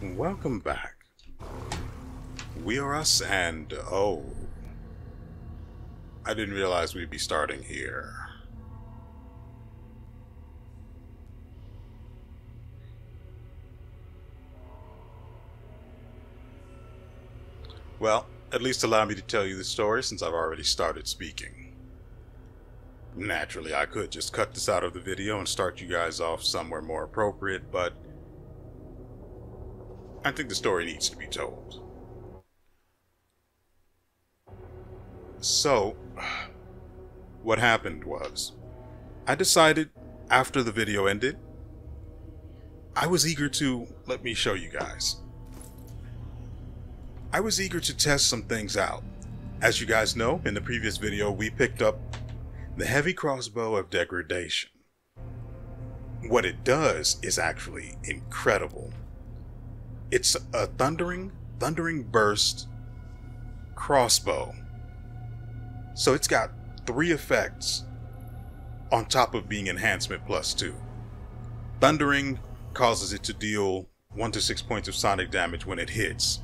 Welcome back. WeArEuS and oh, I didn't realize we'd be starting here. Well, at least allow me to tell you the story since I've already started speaking. Naturally, I could just cut this out of the video and start you guys off somewhere more appropriate, but I think the story needs to be told. So, what happened was, I decided after the video ended, I was eager to, let me show you guys. I was eager to test some things out. As you guys know, in the previous video, we picked up the heavy crossbow of degradation. What it does is actually incredible. It's a thundering burst crossbow. So it's got 3 effects on top of being enhancement +2. Thundering causes it to deal 1 to 6 points of sonic damage when it hits.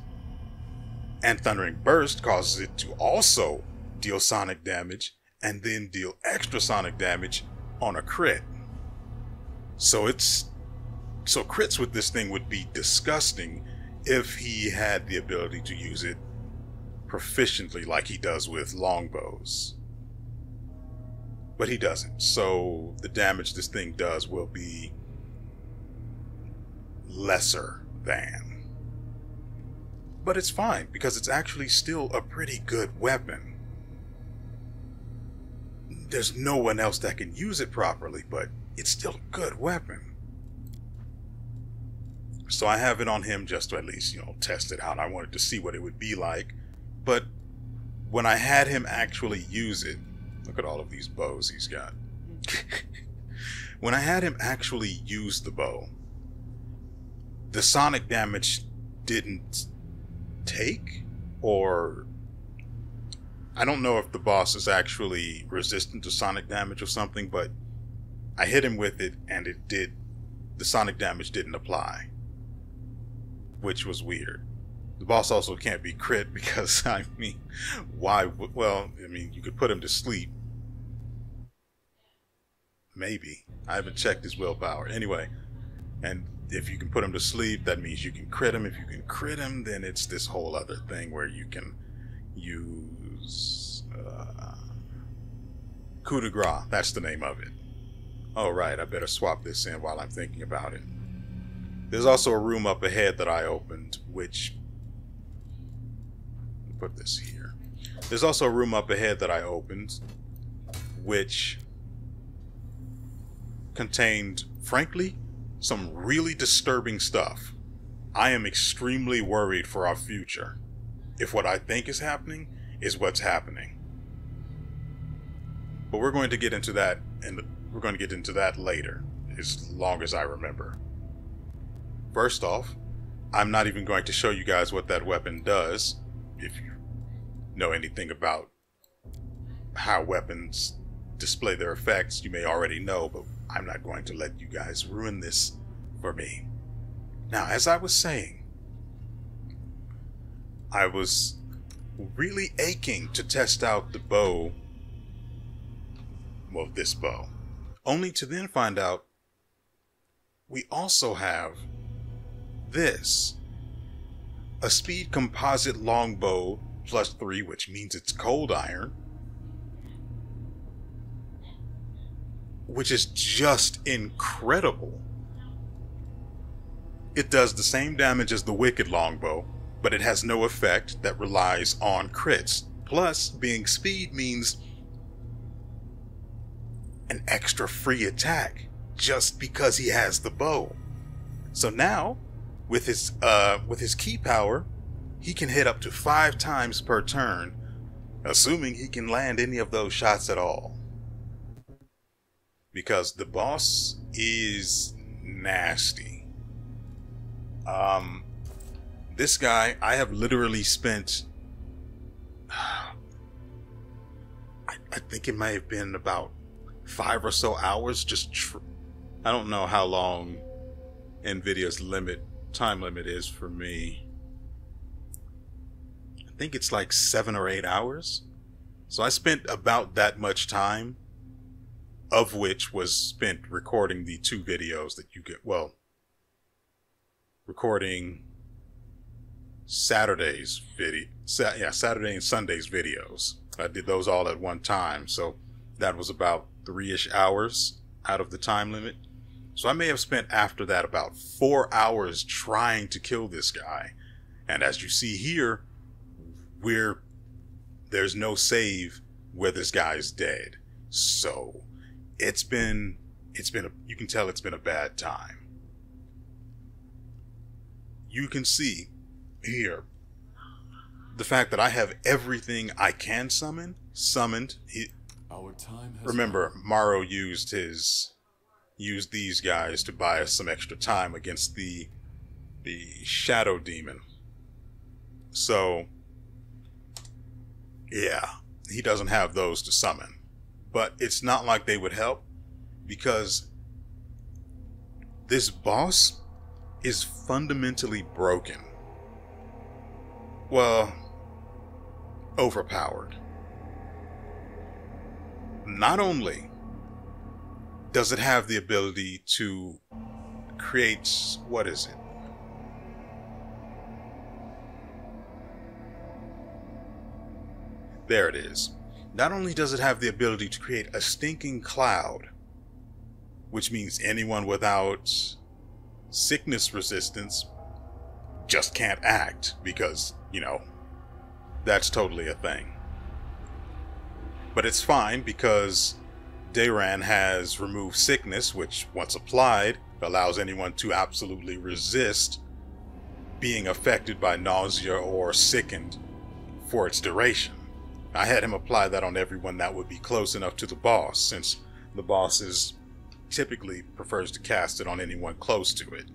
And Thundering Burst causes it to also deal sonic damage and then deal extra sonic damage on a crit. So crits with this thing would be disgusting if he had the ability to use it proficiently like he does with longbows. But he doesn't, so the damage this thing does will be lesser than. But it's fine, because it's actually still a pretty good weapon. There's no one else that can use it properly, but it's still a good weapon. So I have it on him just to at least, test it out. I wanted to see what it would be like. But when I had him actually use it, look at all of these bows he's got. When I had him actually use the bow, the sonic damage didn't take, or I don't know if the boss is actually resistant to sonic damage or something, but I hit him with it and the sonic damage didn't apply, which was weird. The boss also can't be crit because, why? Well, you could put him to sleep. Maybe. I haven't checked his willpower. Anyway, and if you can put him to sleep, that means you can crit him. If you can crit him, then it's this whole other thing where you can use coup de grace. That's the name of it. All right, I better swap this in while I'm thinking about it. There's also a room up ahead that I opened, which... put this here. There's also a room up ahead that I opened, which contained, frankly, some really disturbing stuff. I am extremely worried for our future. If what I think is happening is what's happening. But we're going to get into that, and we're going to get into that later, as long as I remember. First off, I'm not even going to show you guys what that weapon does. If you know anything about how weapons display their effects, you may already know, but I'm not going to let you guys ruin this for me. Now, as I was saying, I was really aching to test out the bow, well, this bow, only to then find out we also have this, a speed composite longbow +3, which means it's cold iron, which is just incredible. It does the same damage as the wicked longbow, but it has no effect that relies on crits. Plus, being speed means an extra free attack just because he has the bow. So now, with his key power, he can hit up to 5 times per turn, assuming he can land any of those shots at all. Because the boss is nasty. This guy, I have literally spent, I think it may have been about 5 or so hours just, I don't know how long NVIDIA's limit time limit is for me. I think it's like 7 or 8 hours. So I spent about that much time, of which was spent recording the 2 videos that you get. Well, recording Saturday's video. Saturday and Sunday's videos. I did those all at one time. So that was about 3-ish hours out of the time limit. So I may have spent after that about 4 hours trying to kill this guy. And as you see here, there's no save where this guy's dead. So you can tell it's been a bad time. You can see here the fact that I have everything I can summoned. Our time has Remember, Morrow used these guys to buy us some extra time against the shadow demon. So yeah, he doesn't have those to summon. But it's not like they would help, because this boss is fundamentally broken. Well, overpowered. Not only does it have the ability to create, what is it? There it is. Not only does it have the ability to create a stinking cloud, which means anyone without sickness resistance just can't act, because, you know, that's totally a thing. But it's fine because Dayran has removed sickness, which, once applied, allows anyone to absolutely resist being affected by nausea or sickened for its duration. I had him apply that on everyone that would be close enough to the boss, since the boss typically prefers to cast it on anyone close to it.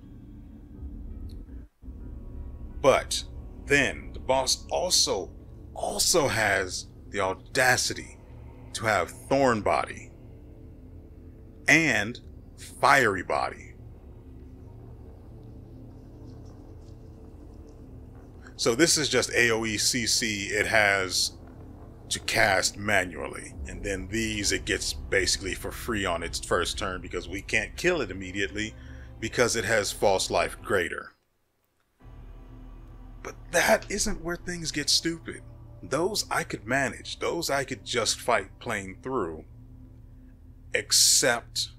But then the boss also has the audacity to have Thorn Body and Fiery Body. So this is just AoE CC it has to cast manually, and then these it gets basically for free on its first turn, because we can't kill it immediately because it has False Life Greater. But that isn't where things get stupid. Those I could manage. Those I could just fight plain through. Except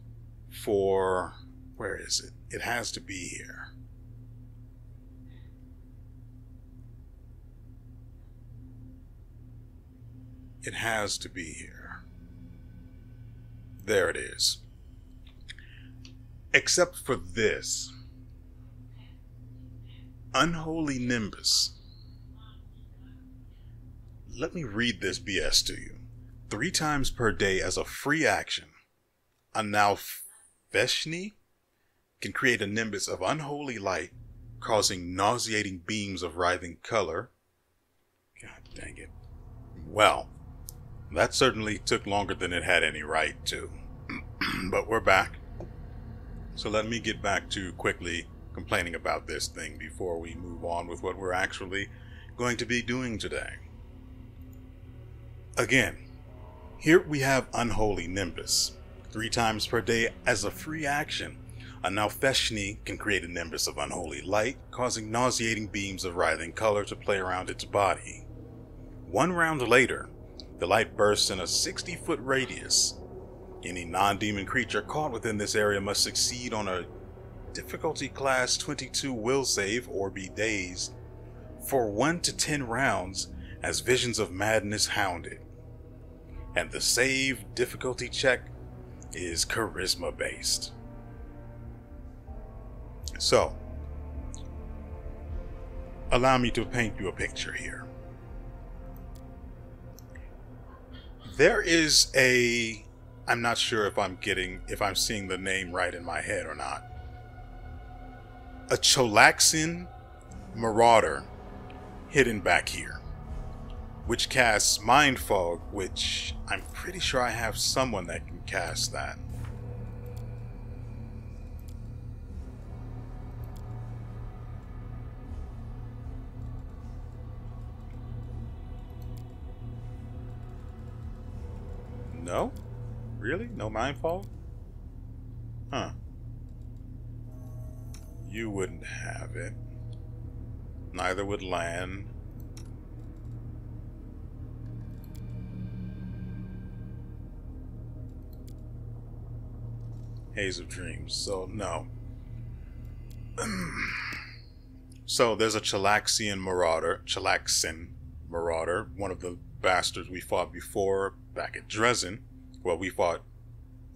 for... where is it? It has to be here. It has to be here. There it is. Except for this. Unholy Nimbus. Let me read this BS to you. 3 times per day as a free action, a Nalfeshni can create a nimbus of unholy light, causing nauseating beams of writhing color. God dang it. Well, that certainly took longer than it had any right to. But we're back. So let me get back to quickly complaining about this thing before we move on with what we're actually going to be doing today. Again, here we have Unholy Nimbus. 3 times per day as a free action, a Nalfeshni can create a nimbus of unholy light, causing nauseating beams of writhing color to play around its body. 1 round later, the light bursts in a 60-foot radius. Any non-demon creature caught within this area must succeed on a difficulty class 22 will save or be dazed for 1 to 10 rounds as visions of madness hound it. And the save difficulty check is charisma based. So, allow me to paint you a picture here. There is I'm not sure if I'm seeing the name right in my head or not. A Cholaxin Marauder hidden back here, which casts Mind Fog, which I'm pretty sure I have someone that can cast that. No? Really? No mind fog? Huh. You wouldn't have it. Neither would Lan. Haze of Dreams. So, no. So, there's a Chalaxian Marauder, one of the bastards we fought before back at Dresden. Well, we fought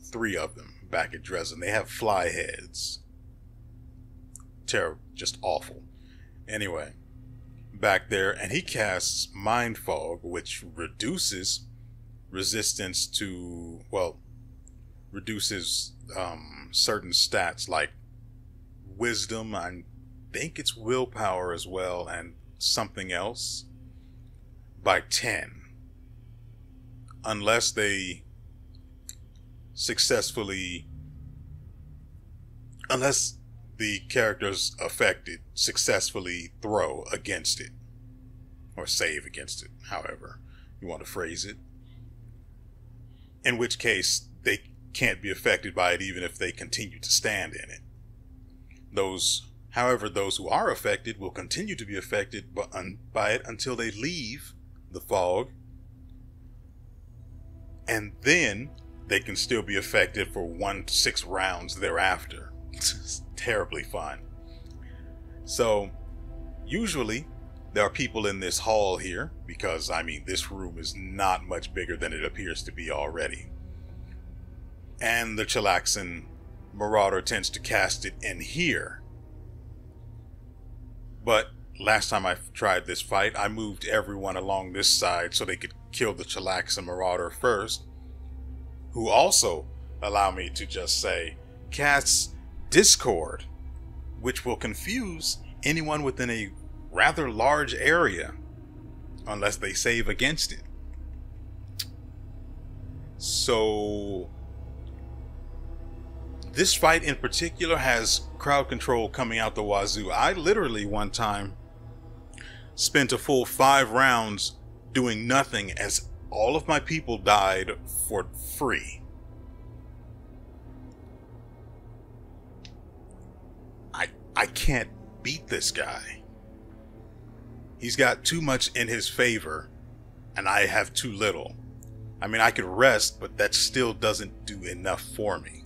3 of them back at Dresden. They have fly heads. Terrible. Just awful. Anyway, back there, and he casts Mind Fog, which reduces resistance to, well, reduces certain stats like wisdom, I think it's willpower as well, and something else by 10. Unless they unless the characters affected successfully throw against it, or save against it, however you want to phrase it. In which case, they can't be affected by it even if they continue to stand in it. However, those who are affected will continue to be affected by it until they leave the fog, and then they can still be affected for 1 to 6 rounds thereafter. It's terribly fun. So, usually, there are people in this hall here, because, I mean, this room is not much bigger than it appears to be already. And the Chalaxian Marauder tends to cast it in here. But last time I tried this fight, I moved everyone along this side so they could kill the Chalaxian Marauder first, who also, allow me to just say, casts Discord, which will confuse anyone within a rather large area unless they save against it. So this fight in particular has crowd control coming out the wazoo. I literally one time spent a full 5 rounds doing nothing as all of my people died for free. I can't beat this guy. He's got too much in his favor, and I have too little. I mean, I could rest, but that still doesn't do enough for me.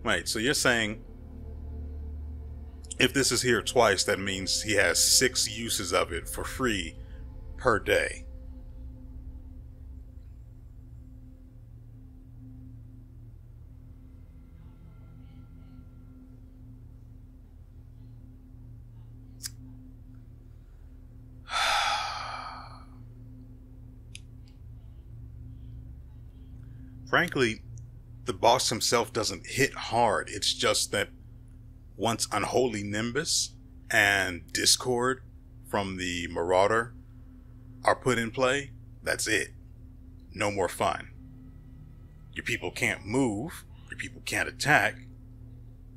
Wait, so you're saying if this is here twice, that means he has 6 uses of it for free per day. Frankly, the boss himself doesn't hit hard. It's just that once Unholy Nimbus and Discord from the Marauder are put in play, that's it. No more fun. Your people can't move. Your people can't attack.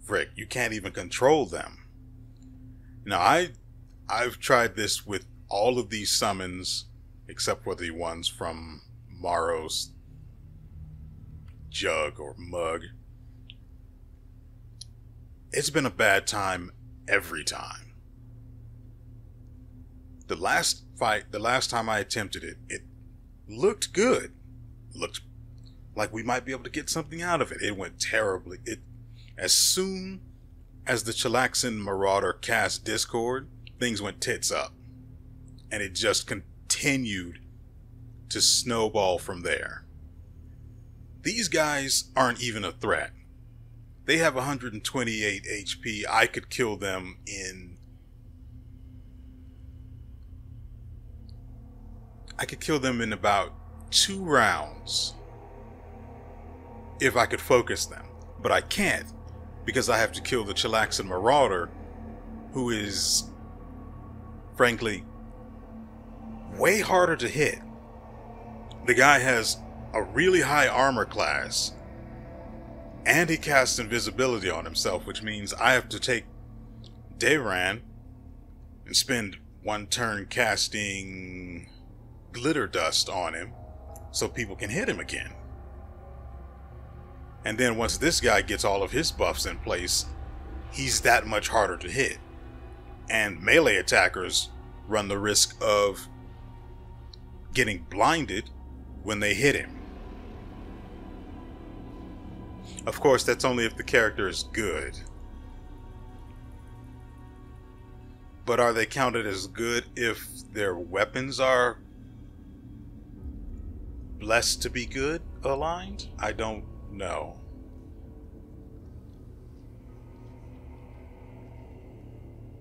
Frick, you can't even control them. Now, I've tried this with all of these summons, except for the ones from Maros Jug or Mug. It's been a bad time every time. The last time I attempted it, it looked good. Looked like we might be able to get something out of it. It went terribly. As soon as the Chalaxian Marauder cast Discord, things went tits up. And it just continued to snowball from there. These guys aren't even a threat. They have 128 HP. I could kill them in... about 2 rounds. If I could focus them. But I can't. Because I have to kill the Chalaxian Marauder, who is, frankly, way harder to hit. The guy has a really high armor class, and he casts invisibility on himself, which means I have to take Dayran and spend one turn casting glitter dust on him so people can hit him again. And then once this guy gets all of his buffs in place, he's that much harder to hit. And melee attackers run the risk of getting blinded when they hit him. Of course, that's only if the character is good. But are they counted as good if their weapons are blessed to be good aligned? I don't know.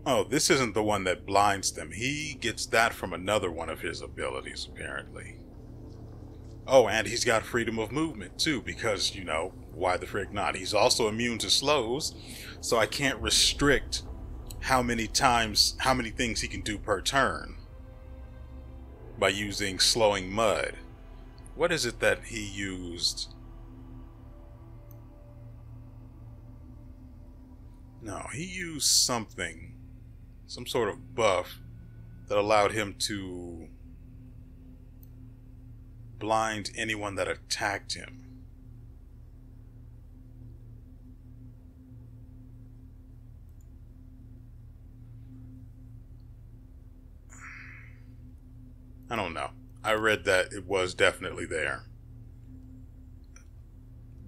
Oh, this isn't the one that blinds them. He gets that from another one of his abilities, apparently. Oh, and he's got freedom of movement, too, because, you know, why the frick not? He's also immune to slows, so I can't restrict how many things he can do per turn by using slowing mud. What is it that he used? No, he used something, some sort of buff that allowed him to blind anyone that attacked him. I don't know. I read that it was definitely there.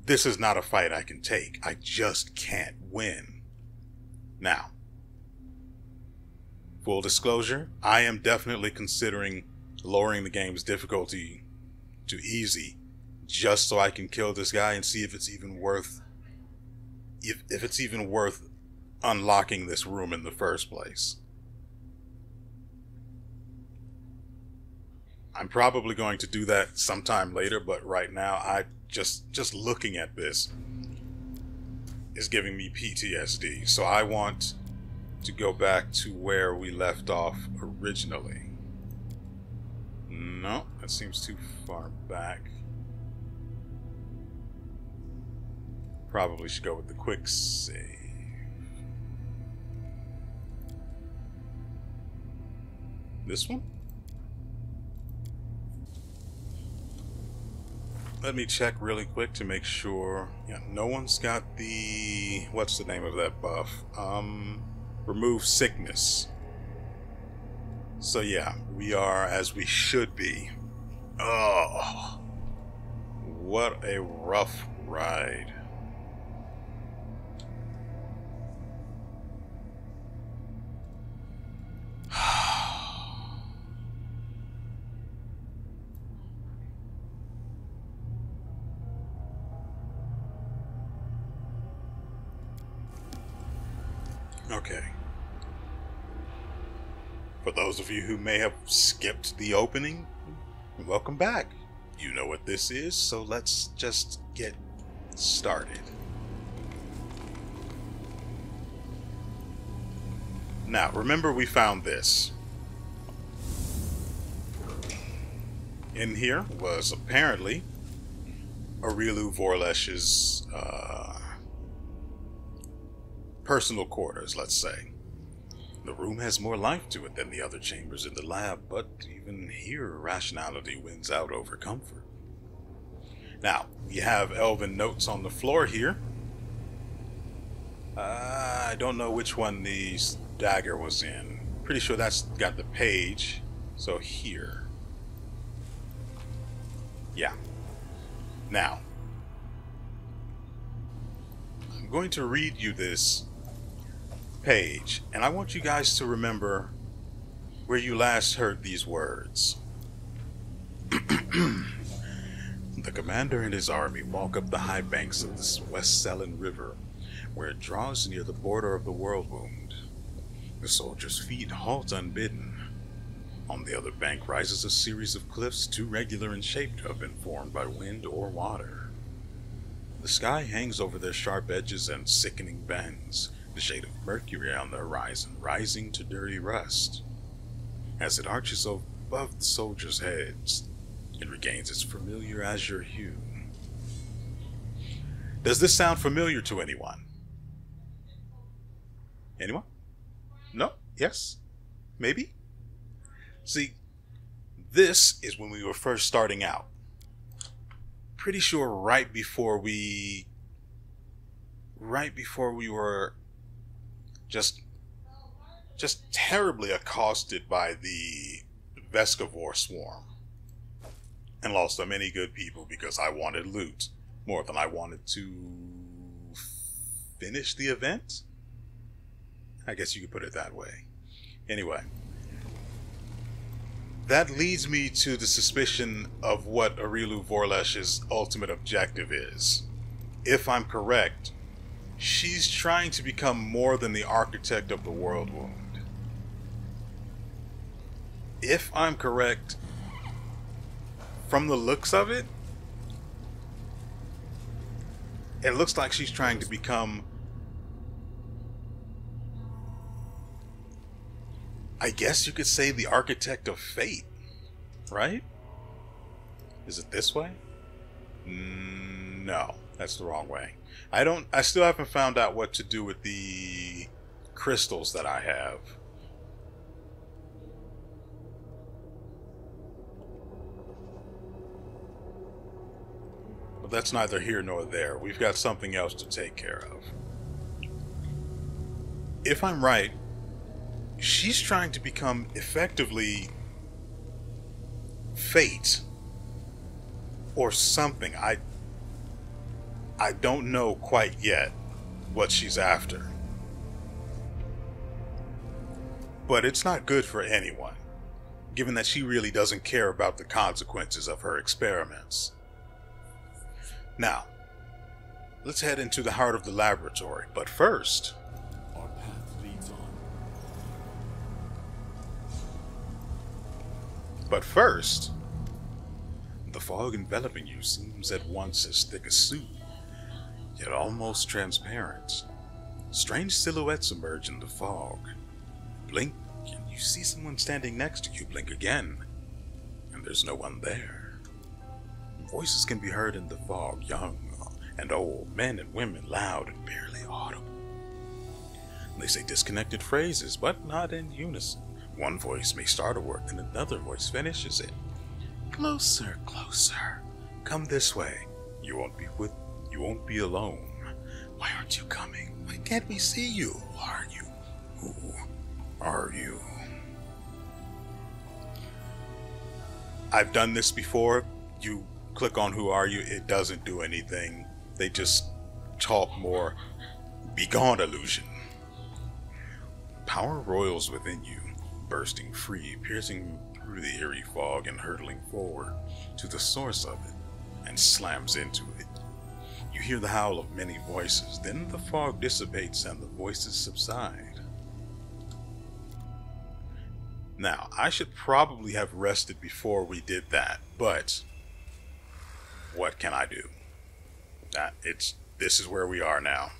This is not a fight I can take. I just can't win. Now, full disclosure, I am definitely considering lowering the game's difficulty to easy just so I can kill this guy and see if it's even worth if it's even worth unlocking this room in the first place. I'm probably going to do that sometime later, but right now I just looking at this is giving me PTSD. So I want to go back to where we left off originally. No, that seems too far back. Probably should go with the quick save. This one? Let me check really quick to make sure. Yeah, no one's got the... What's the name of that buff? Remove sickness. So yeah, we are as we should be. Oh, what a rough ride. Okay. For those of you who may have skipped the opening, welcome back. You know what this is, so let's just get started. Now, remember we found this. In here was apparently WeArEuS' personal quarters, let's say. The room has more life to it than the other chambers in the lab, but even here rationality wins out over comfort. Now, we have elven notes on the floor here. I don't know which one the dagger was in. Pretty sure that's got the page. So here. Yeah. Now, I'm going to read you this page, and I want you guys to remember where you last heard these words. The commander and his army walk up the high banks of the West Selen River, where it draws near the border of the world wound. The soldiers' feet halt unbidden. On the other bank rises a series of cliffs too regular in shape to have been formed by wind or water. The sky hangs over their sharp edges and sickening bends, the shade of mercury on the horizon rising to dirty rust. As it arches above the soldiers' heads, it regains its familiar azure hue. Does this sound familiar to anyone? Anyone? No? Yes? Maybe? See, this is when we were first starting out. Pretty sure right before we were just terribly accosted by the Vescivore swarm. And lost so many good people because I wanted loot more than I wanted to finish the event? I guess you could put it that way. Anyway, that leads me to the suspicion of what Aureliu Vorlesh's ultimate objective is. If I'm correct, she's trying to become more than the architect of the world wound. If I'm correct, from the looks of it, it looks like she's trying to become, I guess you could say, the architect of fate, right? Is it this way? No, that's the wrong way. I still haven't found out what to do with the crystals that I have. But that's neither here nor there. We've got something else to take care of. If I'm right, she's trying to become effectively fate or something. I don't know quite yet what she's after. But it's not good for anyone, given that she really doesn't care about the consequences of her experiments. Now, let's head into the heart of the laboratory, but first, Our path leads on. the fog enveloping you seems at once as thick as soup, yet almost transparent. Strange silhouettes emerge in the fog. Blink, and you see someone standing next to you. Blink again, and there's no one there. Voices can be heard in the fog, young and old, men and women, loud and barely audible. They say disconnected phrases, but not in unison. One voice may start a word, and another voice finishes it. Closer, closer. Come this way. You won't be alone. Why aren't you coming? Why can't we see you? Who are you? Who are you? I've done this before. You click on who are you, it doesn't do anything. They just talk more. Begone, illusion. Power roils within you, bursting free, piercing through the eerie fog and hurtling forward to the source of it, and slams into it. You hear the howl of many voices, then the fog dissipates and the voices subside. Now, I should probably have rested before we did that, but what can I do? This is where we are now.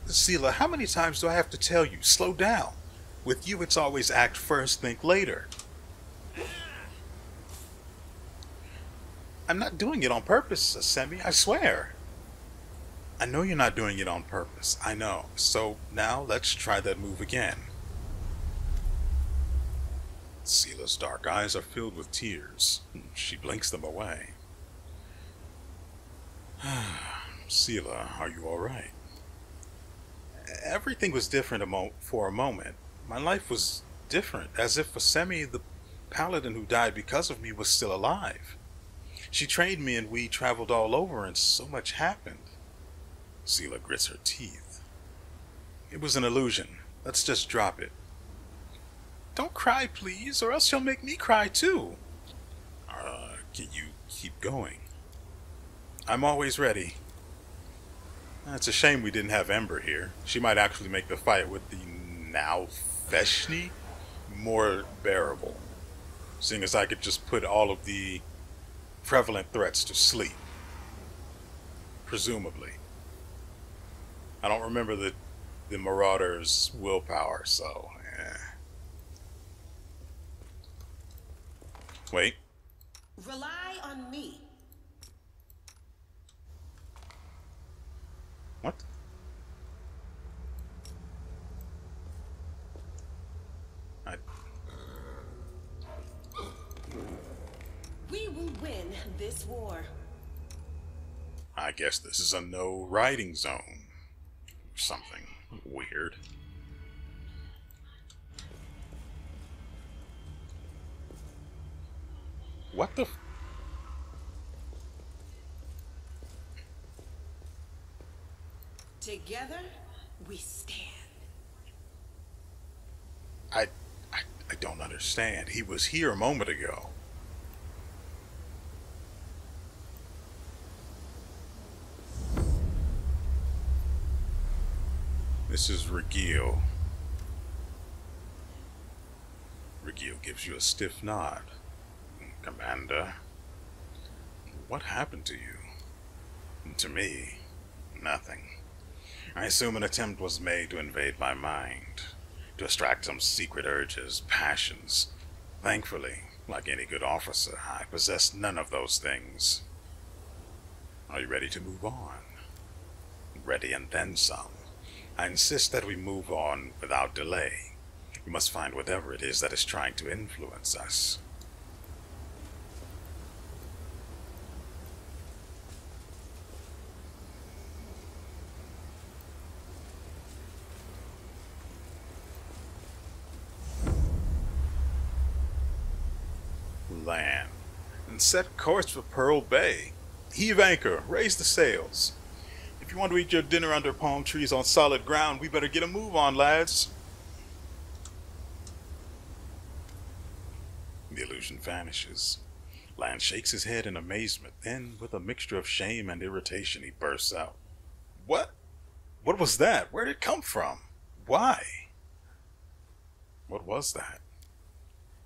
Seela, how many times do I have to tell you? Slow down. With you, it's always act first, think later. I'm not doing it on purpose, Semi, I swear. I know you're not doing it on purpose. I know. So now let's try that move again. Seela's dark eyes are filled with tears. She blinks them away. Seela, are you alright? Everything was different for a moment. My life was different, as if Semi, the paladin who died because of me, was still alive. She trained me and we traveled all over and so much happened. Seela grits her teeth. It was an illusion. Let's just drop it. Don't cry, please, or else you'll make me cry too. Can you keep going? I'm always ready. It's a shame we didn't have Ember here. She might actually make the fight with the now Feshni more bearable, seeing as I could just put all of the prevalent threats to sleep. Presumably. I don't remember the Marauder's willpower, so... Wait. Rely on me. What? We will win this war. I guess this is a no riding zone. Something weird. What the Together, we stand. I, I don't understand. He was here a moment ago. This is Regil. Regil gives you a stiff nod. Commander, what happened to you? To me, nothing. I assume an attempt was made to invade my mind, to extract some secret urges, passions. Thankfully, like any good officer, I possess none of those things. Are you ready to move on? Ready and then some. I insist that we move on without delay. We must find whatever it is that is trying to influence us. Land and set course for Pearl Bay. Heave anchor, raise the sails. If you want to eat your dinner under palm trees on solid ground, we better get a move on, lads. The illusion vanishes. Land shakes his head in amazement, then, with a mixture of shame and irritation, he bursts out. What? What was that? Where did it come from? Why? What was that?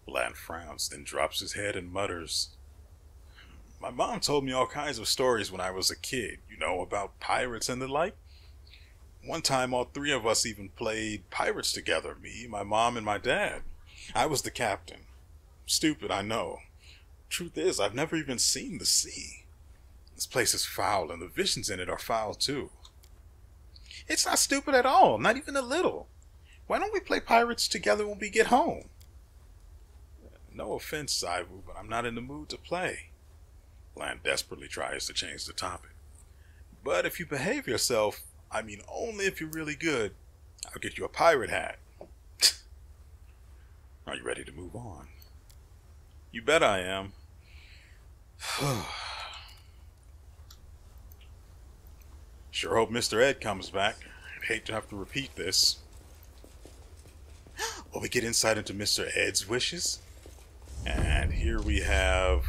Land frowns, then drops his head and mutters. My mom told me all kinds of stories when I was a kid, you know, about pirates and the like. One time all three of us even played pirates together, me, my mom, and my dad. I was the captain. Stupid, I know. Truth is, I've never even seen the sea. This place is foul, and the visions in it are foul too. It's not stupid at all, not even a little. Why don't we play pirates together when we get home? No offense, Saivu, but I'm not in the mood to play. Land desperately tries to change the topic. But if you behave yourself, I mean only if you're really good, I'll get you a pirate hat. Are you ready to move on? You bet I am. Sure hope Mr. Ed comes back. I'd hate to have to repeat this. Will we get insight into Mr. Ed's wishes? And here we have...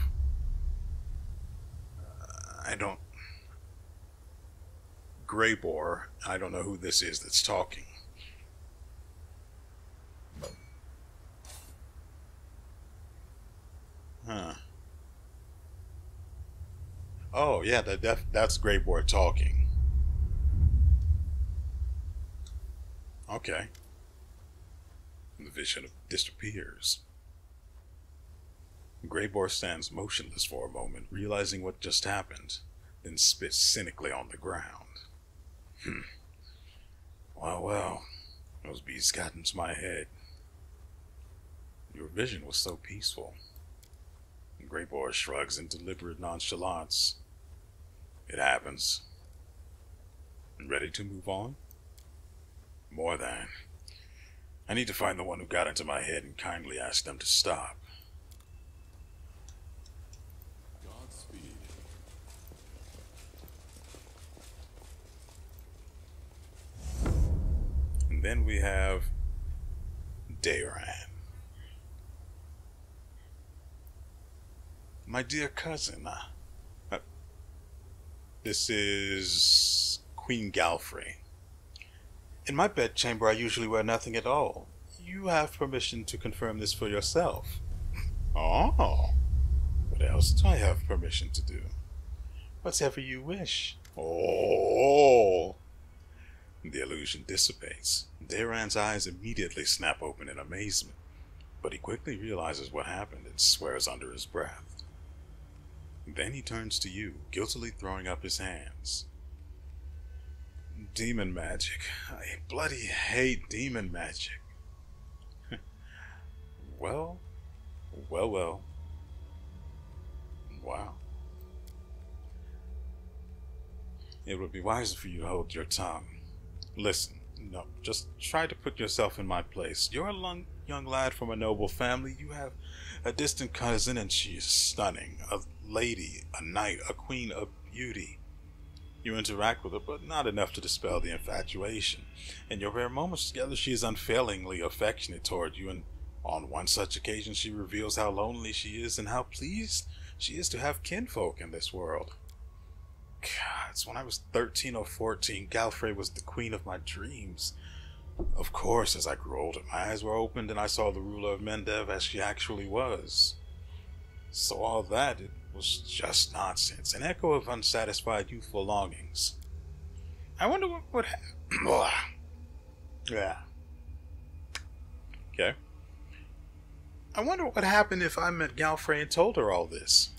Greybor. I don't know who this is that's talking. Huh. Oh, yeah, that's Greybor talking. Okay. The vision disappears. Greybor stands motionless for a moment, realizing what just happened, then spits cynically on the ground. Well, those bees got into my head. Your vision was so peaceful. Greybor shrugs in deliberate nonchalance. It happens. Ready to move on? More than. I need to find the one who got into my head and kindly ask them to stop. Godspeed. And then we have Dayran. My dear cousin, this is Queen Galfrey. In my bedchamber, I usually wear nothing at all. You have permission to confirm this for yourself. Oh, what else do I have permission to do? Whatever you wish. Oh. The illusion dissipates. Dayran's eyes immediately snap open in amazement, but he quickly realizes what happened and swears under his breath. Then he turns to you, guiltily throwing up his hands. Demon magic. I bloody hate demon magic. Well. Wow. It would be wiser for you to hold your tongue. Listen, no, just try to put yourself in my place. You're a young lad from a noble family. You have a distant cousin, and she is stunning. A lady, a knight, a queen, a beauty. You interact with her, but not enough to dispel the infatuation. In your rare moments together, she is unfailingly affectionate toward you, and on one such occasion, she reveals how lonely she is and how pleased she is to have kinfolk in this world. God, it's when I was 13 or 14, Galfrey was the queen of my dreams. Of course, as I grew older, my eyes were opened and I saw the ruler of Mendev as she actually was. So all that, it was just nonsense, an echo of unsatisfied youthful longings. I wonder what would happen. Yeah. Okay. I wonder what would happen if I met Galfrey and told her all this.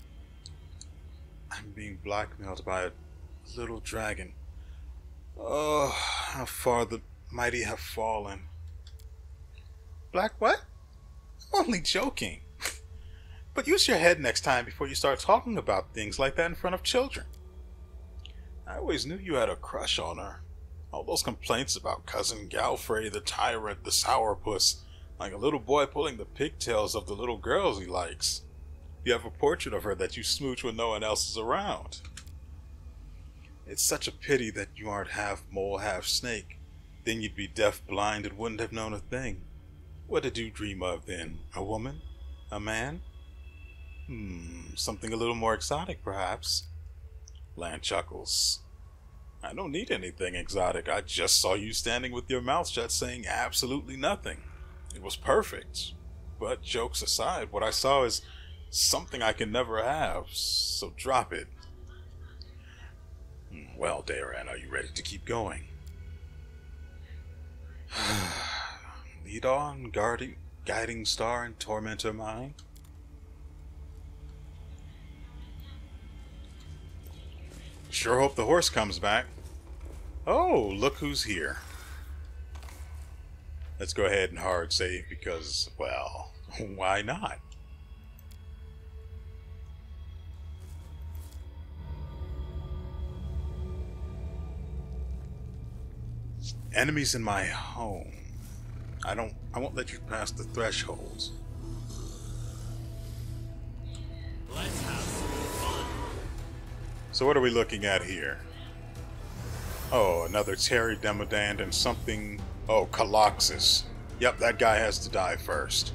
I'm being blackmailed by a little dragon. Oh, how far the mighty have fallen. Black what? I'm only joking. But use your head next time before you start talking about things like that in front of children. I always knew you had a crush on her. All those complaints about cousin Galfrey, the tyrant, the sourpuss, like a little boy pulling the pigtails of the little girls he likes. You have a portrait of her that you smooch when no one else is around. It's such a pity that you aren't half mole, half snake. Then you'd be deaf, blind, and wouldn't have known a thing. What did you dream of then? A woman? A man? Something a little more exotic, perhaps. Lan chuckles. I don't need anything exotic. I just saw you standing with your mouth shut saying absolutely nothing. It was perfect. But jokes aside, what I saw is something I can never have, so drop it. Well, Darren, are you ready to keep going? Lead on, guiding star and tormentor mine. Sure hope the horse comes back. Oh, look who's here. Let's go ahead and hard save because, well, why not? Enemies in my home. I won't let you pass the thresholds. Let's have some fun. So what are we looking at here? Oh, another Terry Demodand and something. Oh, Coloxus. Yep, that guy has to die first.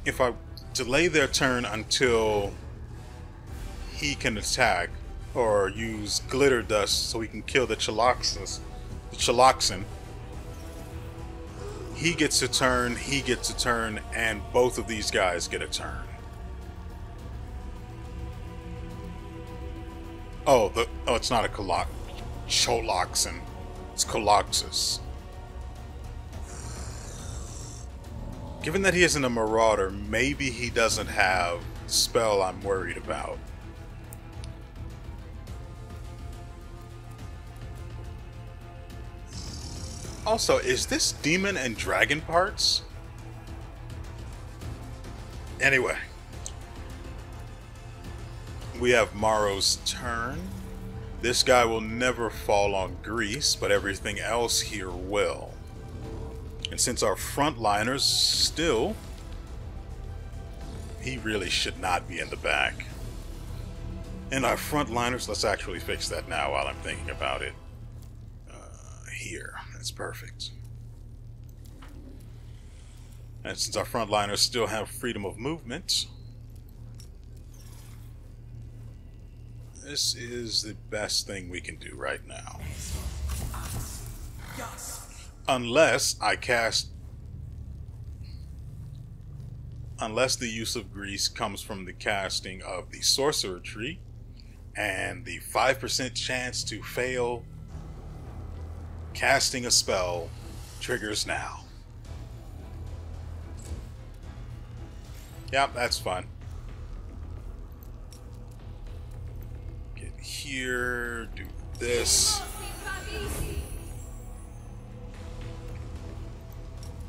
If I delay their turn until he can attack, or use glitter dust so he can kill the Chaloxin, he gets a turn, and both of these guys get a turn. Oh, it's not a Choloxin, it's Coloxus. Given that he isn't a marauder, maybe he doesn't have the spell I'm worried about. Also, is this demon and dragon parts? Anyway. We have Morrow's turn. This guy will never fall on grease, but everything else here will. And since our frontliners still, he really should not be in the back. And our frontliners, let's actually fix that now while I'm thinking about it. Here, that's perfect. And since our frontliners still have freedom of movement, this is the best thing we can do right now. Unless the use of grease comes from the casting of the sorcerer tree, and the 5% chance to fail casting a spell triggers now. Yep, that's fun. Get here, do this.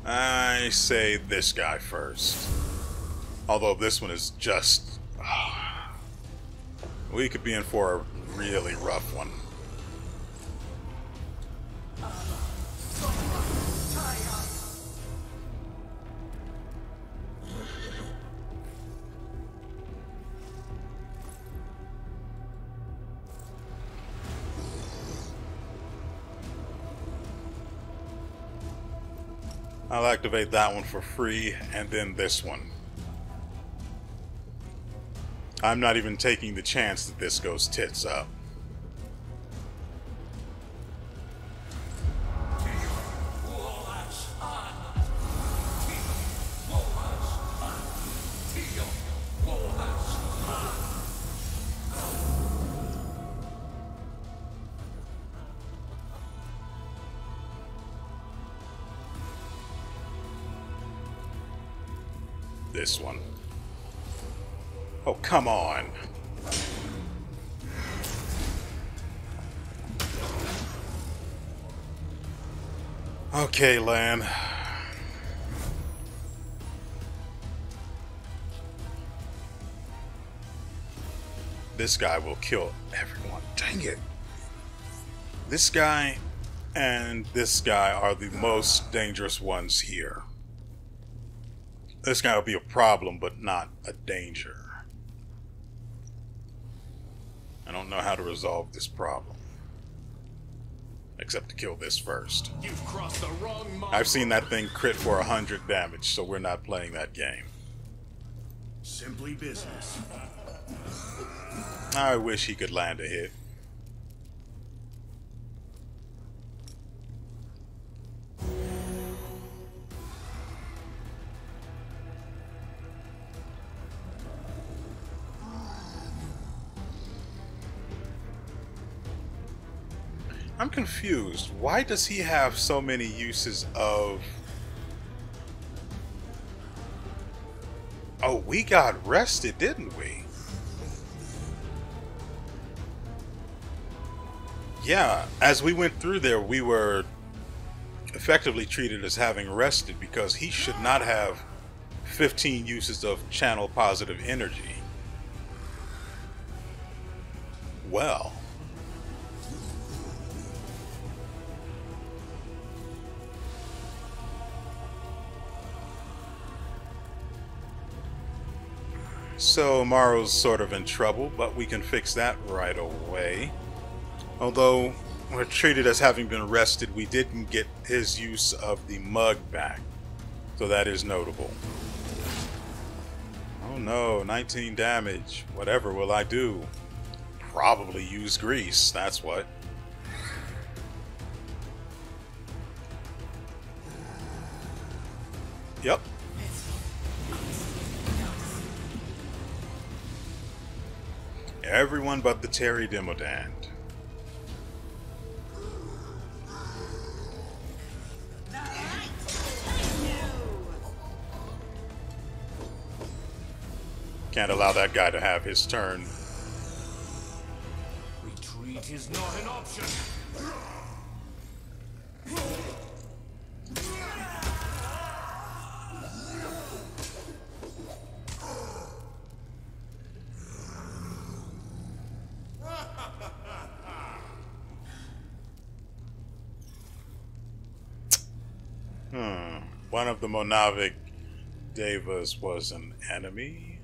I say this guy first. Although this one is just... we could be in for a really rough one. I'll activate that one for free, and then this one. I'm not even taking the chance that this goes tits up. This one. Oh, come on. Okay, Lan. This guy will kill everyone. Dang it. This guy and this guy are the most dangerous ones here. This guy will be a problem, but not a danger. I don't know how to resolve this problem. Except to kill this first. You've crossed the wrong mark. I've seen that thing crit for 100 damage, so we're not playing that game. Simply business. I wish he could land a hit. I'm confused. Why does he have so many uses of... Oh, we got rested, didn't we? Yeah, as we went through there, we were effectively treated as having rested because he should not have 15 uses of channel positive energy. Well... So Maro's sort of in trouble, but we can fix that right away. Although we're treated as having been rested, we didn't get his use of the mug back. So that is notable. Oh no, 19 damage. Whatever will I do? Probably use grease, that's what. Yep. Everyone but the Terry Demodand. Can't allow that guy to have his turn. Retreat is not an option. One of the Monavik Devas was an enemy?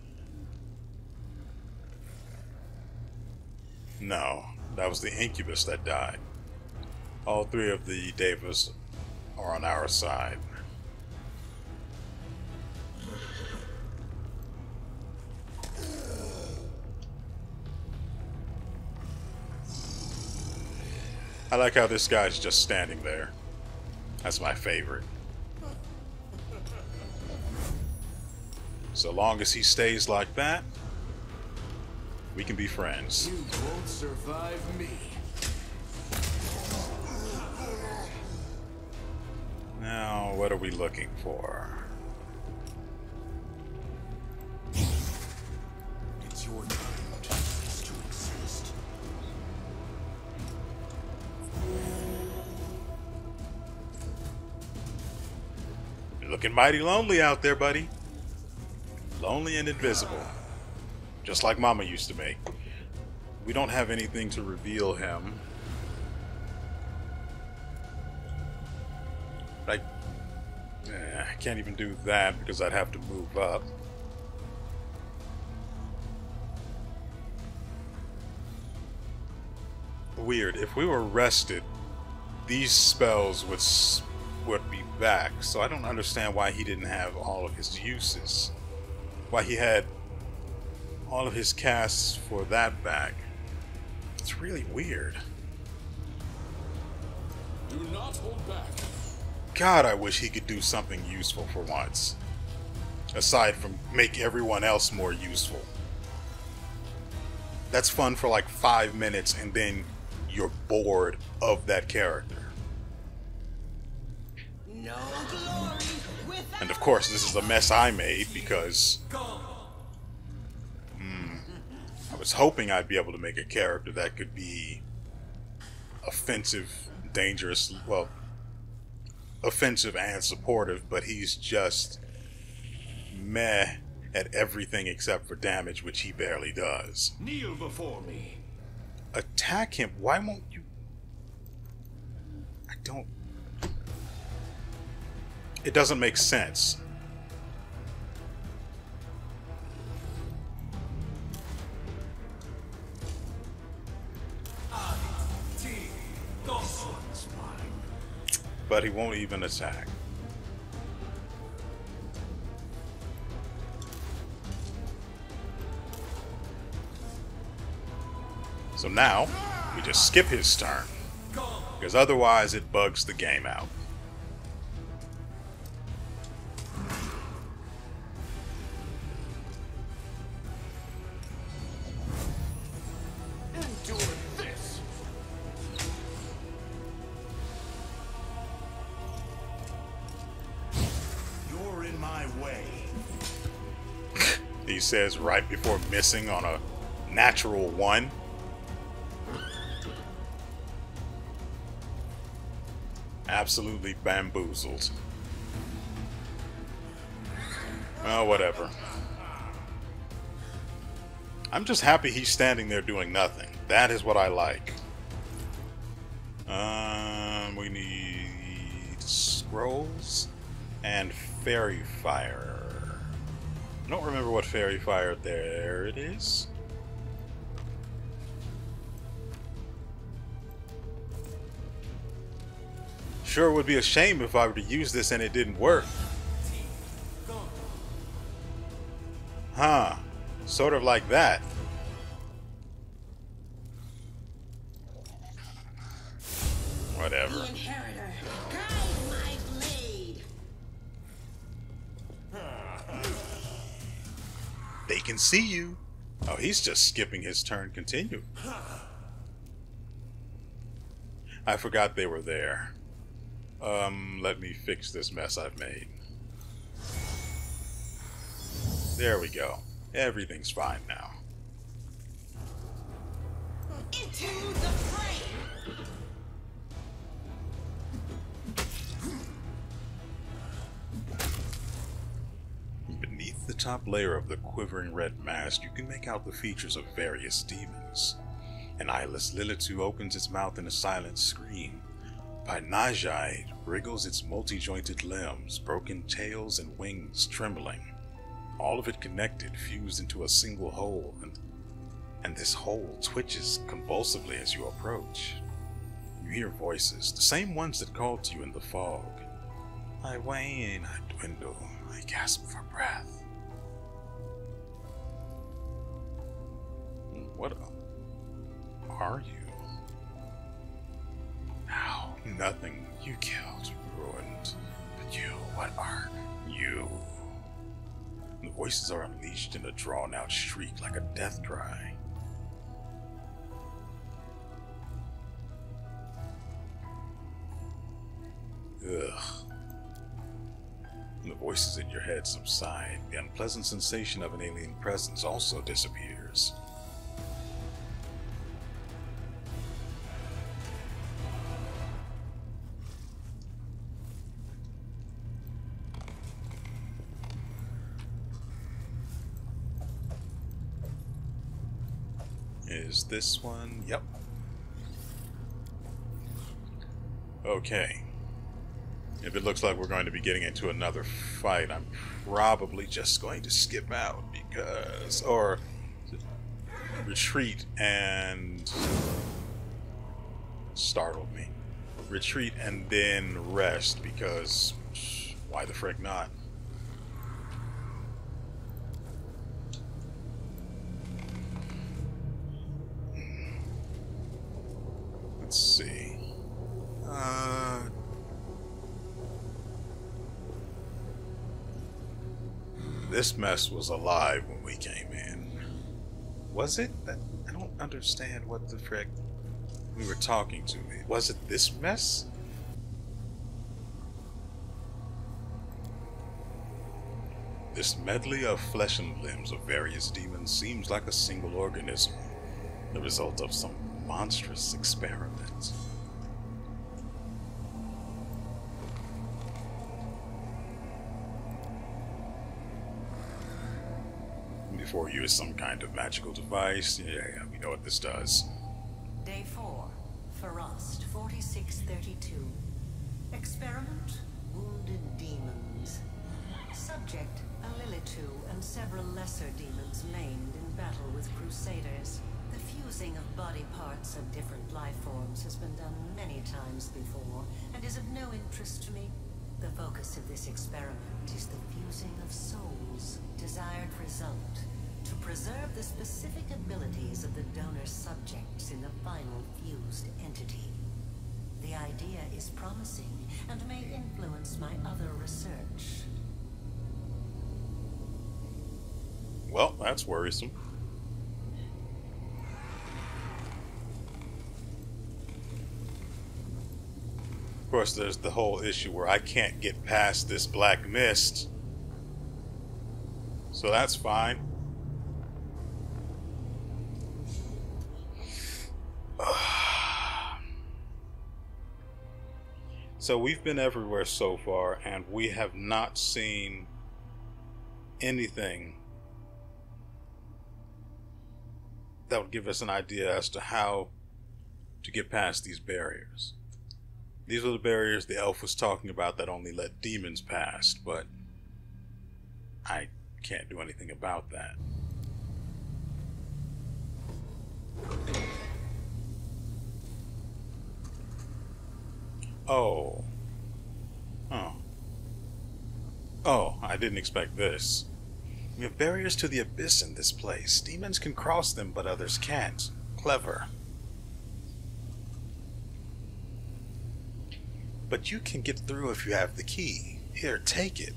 No, that was the Incubus that died. All three of the Devas are on our side. I like how this guy's just standing there. That's my favorite. So long as he stays like that, we can be friends. You won't survive me. Now, what are we looking for? looking mighty lonely out there, buddy. Lonely and invisible. Just like Mama used to make. We don't have anything to reveal him. I can't even do that because I'd have to move up. Weird. If we were rested, these spells would be back. So I don't understand why he didn't have all of his uses. Why he had all of his casts for that back. It's really weird. Do not hold back. God, I wish he could do something useful for once. Aside from make everyone else more useful. That's fun for like 5 minutes and then you're bored of that character. No glory without. And of course, this is a mess I made because I was hoping I'd be able to make a character that could be offensive, dangerous, well, offensive and supportive, but he's just meh at everything except for damage, which he barely does. Kneel before me. Attack him. Why won't you? I don't. It doesn't make sense. But he won't even attack. So now, we just skip his turn. Because otherwise it bugs the game out. Endure this. You're in my way. He says right before missing on a natural 1. Absolutely bamboozled. Well, whatever. I'm just happy he's standing there doing nothing. That is what I like. We need scrolls and fairy fire. I don't remember what fairy fire. There it is. Sure would be a shame if I were to use this and it didn't work. Huh. Sort of like that. Whatever. The inheritor, guide my blade. They can see you. Oh, he's just skipping his turn. Continue. I forgot they were there. Let me fix this mess I've made. There we go. Everything's fine now. Into the fray. Beneath the top layer of the quivering red mask, you can make out the features of various demons. An eyeless Lilitu opens its mouth in a silent scream. Najai wriggles its multi-jointed limbs, broken tails and wings trembling. All of it connected, fused into a single whole, and this whole twitches convulsively as you approach. You hear voices, the same ones that called to you in the fog. I wane, I dwindle, I gasp for breath. What are you? Now, nothing you killed, ruined, but you, what are you? The voices are unleashed in a drawn-out shriek like a death cry. Ugh. The voices in your head subside. The unpleasant sensation of an alien presence also disappears. is this one. Yep. Okay. If it looks like we're going to be getting into another fight, I'm probably just going to skip out because... or retreat and... startled me. Retreat and then rest because... why the frick not? Let's see. This mess was alive when we came in. Was it? I don't understand what the frick we were talking to. Was it this mess? This medley of flesh and limbs of various demons seems like a single organism, the result of some monstrous experiment. Before you is some kind of magical device. Yeah, we know what this does. Day 4. Frost, 4632. Experiment, wounded demons. Subject, a Lilitu and several lesser demons maimed in battle with crusaders. The fusing of body parts of different life forms has been done many times before, and is of no interest to me. The focus of this experiment is the fusing of souls. Desired result, to preserve the specific abilities of the donor subjects in the final fused entity. The idea is promising and may influence my other research. Well, that's worrisome. Of course, there's the whole issue where I can't get past this black mist. So that's fine. So we've been everywhere so far, and we have not seen anything that would give us an idea as to how to get past these barriers. These are the barriers the elf was talking about that only let demons past, but I can't do anything about that. Oh. Oh, I didn't expect this. We have barriers to the abyss in this place. Demons can cross them, but others can't. Clever. But you can get through if you have the key. Here, take it.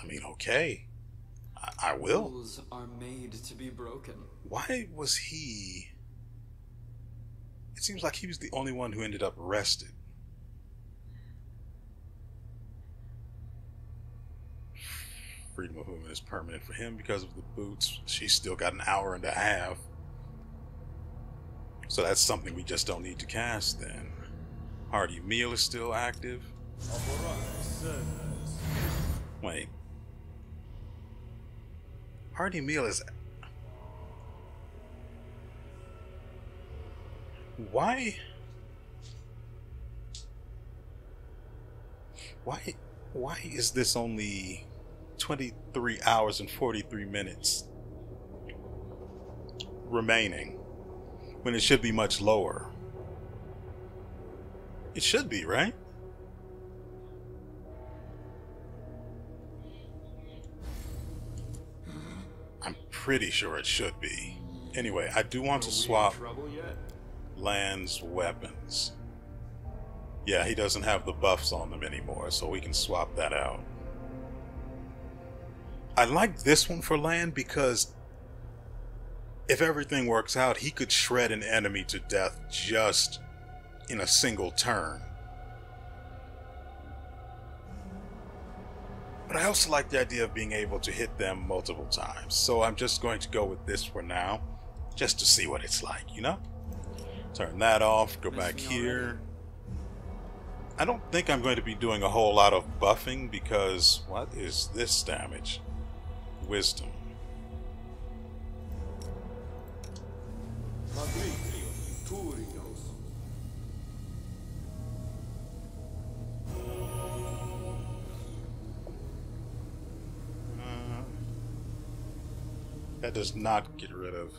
I mean, okay. I will. Rules are made to be broken. Why was he... It seems like he was the only one who ended up arrested. Freedom of movement is permanent for him because of the boots. She's still got an hour and a half. So that's something we just don't need to cast then. Hearty meal is still active. Wait. Hearty meal is... Why is this only 23 hours and 43 minutes remaining when it should be much lower? It should be, right? I'm pretty sure it should be. Anyway, I do want to swap Land's weapons. Yeah, he doesn't have the buffs on them anymore, so we can swap that out. I like this one for Land because if everything works out, he could shred an enemy to death just in a single turn. But I also like the idea of being able to hit them multiple times, so I'm just going to go with this for now, just to see what it's like, you know? Turn that off, go back here. I don't think I'm going to be doing a whole lot of buffing because what is this damage? Wisdom. That does not get rid of.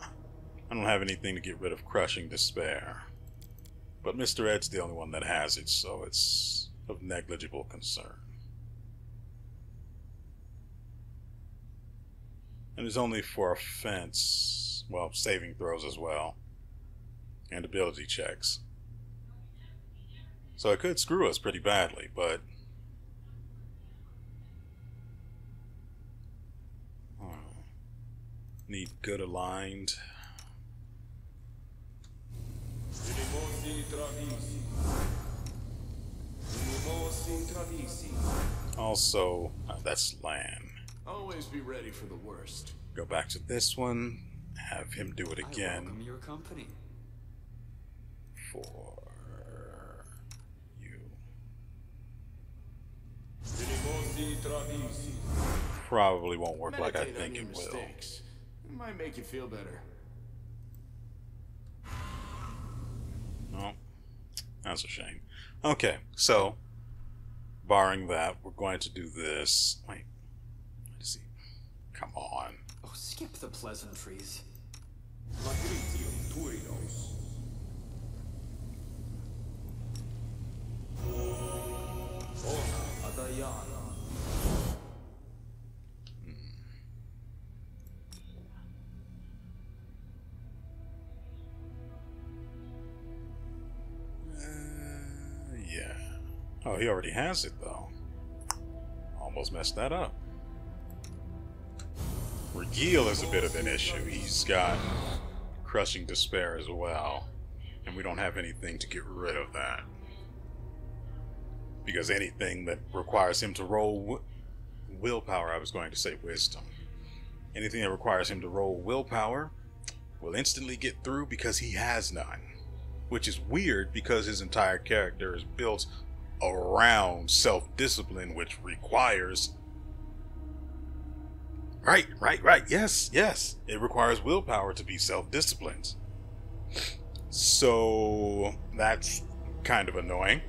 I don't have anything to get rid of Crushing Despair. But Mr. Ed's the only one that has it, so it's of negligible concern. And it's only for offense, well, saving throws as well, and ability checks. So it could screw us pretty badly, but need good aligned. Also, that's land. Always be ready for the worst. Go back to this one. Have him do it again. I welcome your company. For you. Probably won't work like I Meditate on think your it will. mistakes. It might make you feel better. No, that's a shame. Okay, so barring that, we're going to do this. Wait, let's see. Come on. Oh, skip the pleasantries. Yeah. Oh, he already has it though. Almost messed that up. Regil is a bit of an issue. He's got Crushing Despair as well, and we don't have anything to get rid of that. Because anything that requires him to roll willpower, I was going to say wisdom. Anything that requires him to roll willpower will instantly get through because he has none. Which is weird because his entire character is built around self-discipline, which requires... Right. Yes. It requires willpower to be self-disciplined. So that's kind of annoying.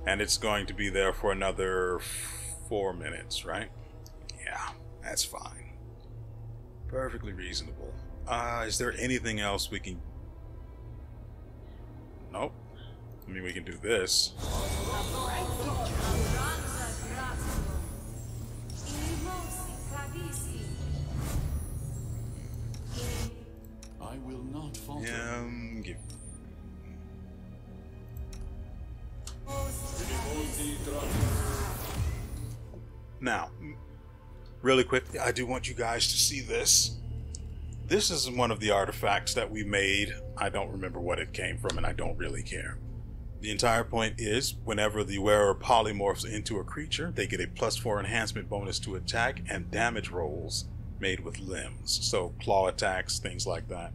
And it's going to be there for another 4 minutes, right? Yeah, that's fine. Perfectly reasonable. Is there anything else we can... Nope. I mean, we can do this. I will not falter. Give... Now, really quickly, I do want you guys to see this. This is one of the artifacts that we made. I don't remember what it came from, and I don't really care. The entire point is, whenever the wearer polymorphs into a creature, they get a +4 enhancement bonus to attack and damage rolls made with limbs. So claw attacks, things like that.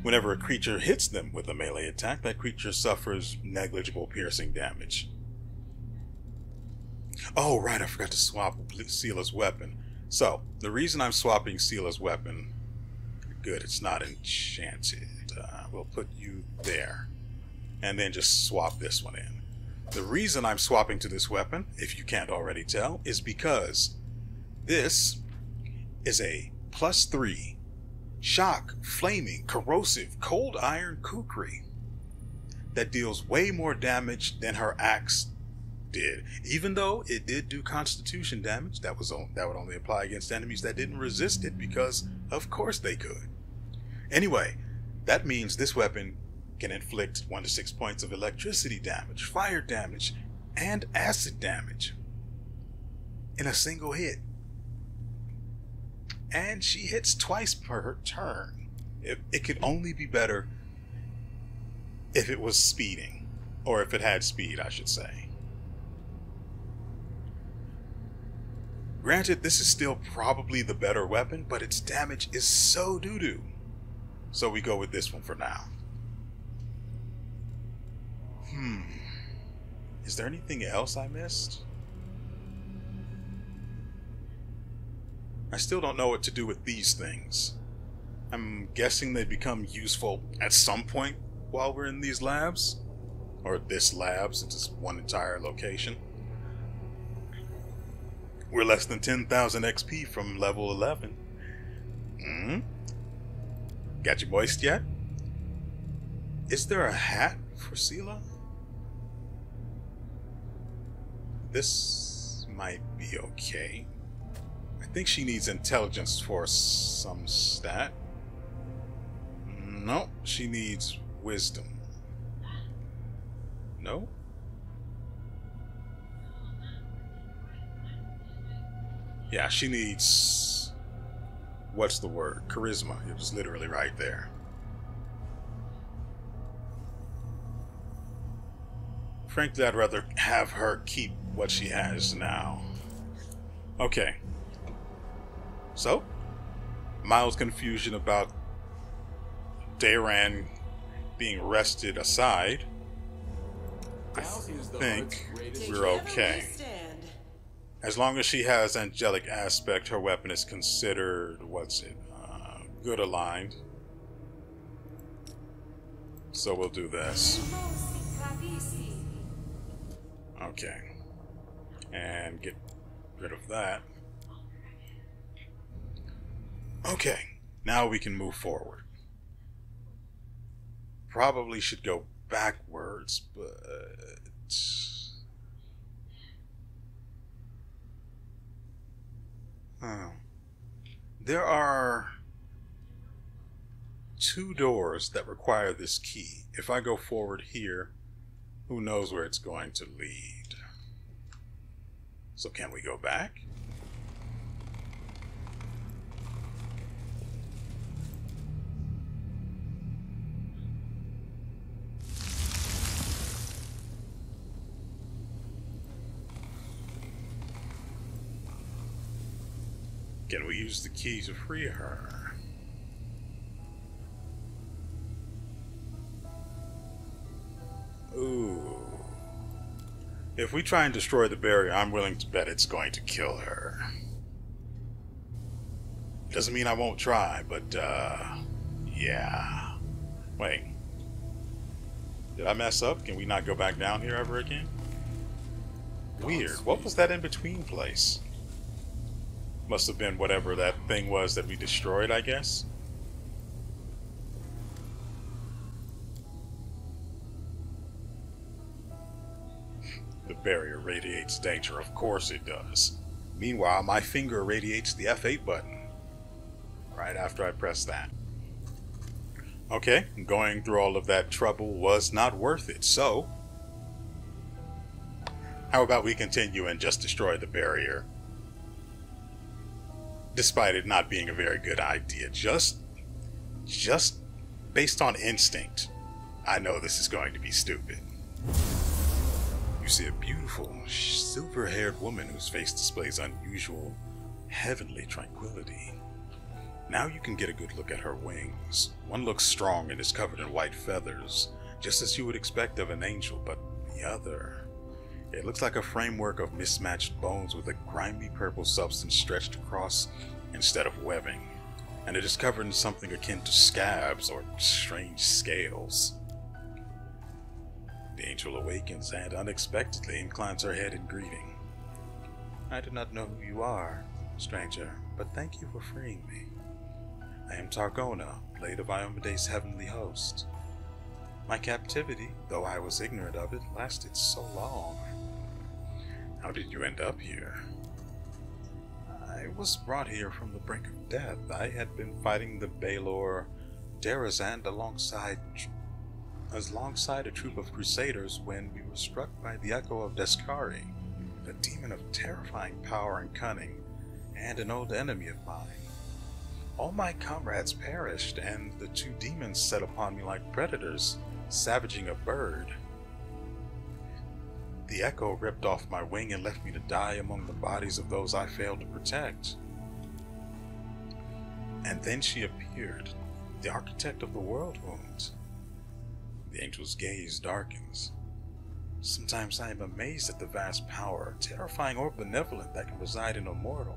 Whenever a creature hits them with a melee attack, that creature suffers negligible piercing damage. Oh, right, I forgot to swap Seala's weapon. So, the reason I'm swapping Seala's weapon... Good, it's not enchanted. We'll put you there. And then just swap this one in. The reason I'm swapping to this weapon, if you can't already tell, is because this is a +3 shock, flaming, corrosive, cold iron kukri that deals way more damage than her axe did. Even though it did do constitution damage, that would only apply against enemies that didn't resist it, because of course they could. Anyway, that means this weapon can inflict 1 to 6 points of electricity damage, fire damage, and acid damage in a single hit. And she hits twice per turn. It could only be better if it was speeding, or if it had speed, I should say. Granted, this is still probably the better weapon, but its damage is so doo-doo. So we go with this one for now. Is there anything else I missed? I still don't know what to do with these things. I'm guessing they become useful at some point while we're in these labs. Or this lab, since it's one entire location. We're less than 10,000 XP from level 11. Got you moist yet? Is there a hat for Sela? This might be okay. I think she needs intelligence for some stat. No, she needs wisdom. No? Yeah, she needs... what's the word? Charisma. It was literally right there. Frankly, I'd rather have her keep what she has now. Okay. So, Miles' confusion about Dayran being wrested aside, I think we're okay. As long as she has angelic aspect, her weapon is considered, good aligned. So we'll do this. Okay. And get rid of that. Okay. Now we can move forward. Probably should go backwards, but... oh. There are 2 doors that require this key. If I go forward here, who knows where it's going to lead. So can we go back? Can we use the key to free her? Ooh. If we try and destroy the barrier, I'm willing to bet it's going to kill her. Doesn't mean I won't try, but, yeah. Wait. Did I mess up? Can we not go back down here ever again? Weird. What was that in-between place? Must have been whatever that thing was that we destroyed, I guess. The barrier radiates danger. Of course it does. Meanwhile, my finger radiates the F8 button. Right after I press that. Okay, going through all of that trouble was not worth it, so... how about we continue and just destroy the barrier? Despite it not being a very good idea, just based on instinct, I know this is going to be stupid. You see a beautiful, silver-haired woman whose face displays unusual, heavenly tranquility. Now you can get a good look at her wings. One looks strong and is covered in white feathers, just as you would expect of an angel, but the other... it looks like a framework of mismatched bones with a grimy purple substance stretched across instead of webbing, and it is covered in something akin to scabs or strange scales. The angel awakens and unexpectedly inclines her head in greeting. I do not know who you are, stranger, but thank you for freeing me. I am Targona, blade of Iomede's heavenly host. My captivity, though I was ignorant of it, lasted so long. How did you end up here? I was brought here from the brink of death. I had been fighting the Baelor Derazand alongside a troop of crusaders when we were struck by the echo of Deskari, a demon of terrifying power and cunning, and an old enemy of mine. All my comrades perished, and the 2 demons set upon me like predators, savaging a bird. the echo ripped off my wing and left me to die among the bodies of those I failed to protect. And then she appeared, the architect of the world wounds. The angel's gaze darkens. Sometimes I am amazed at the vast power, terrifying or benevolent, that can reside in a mortal.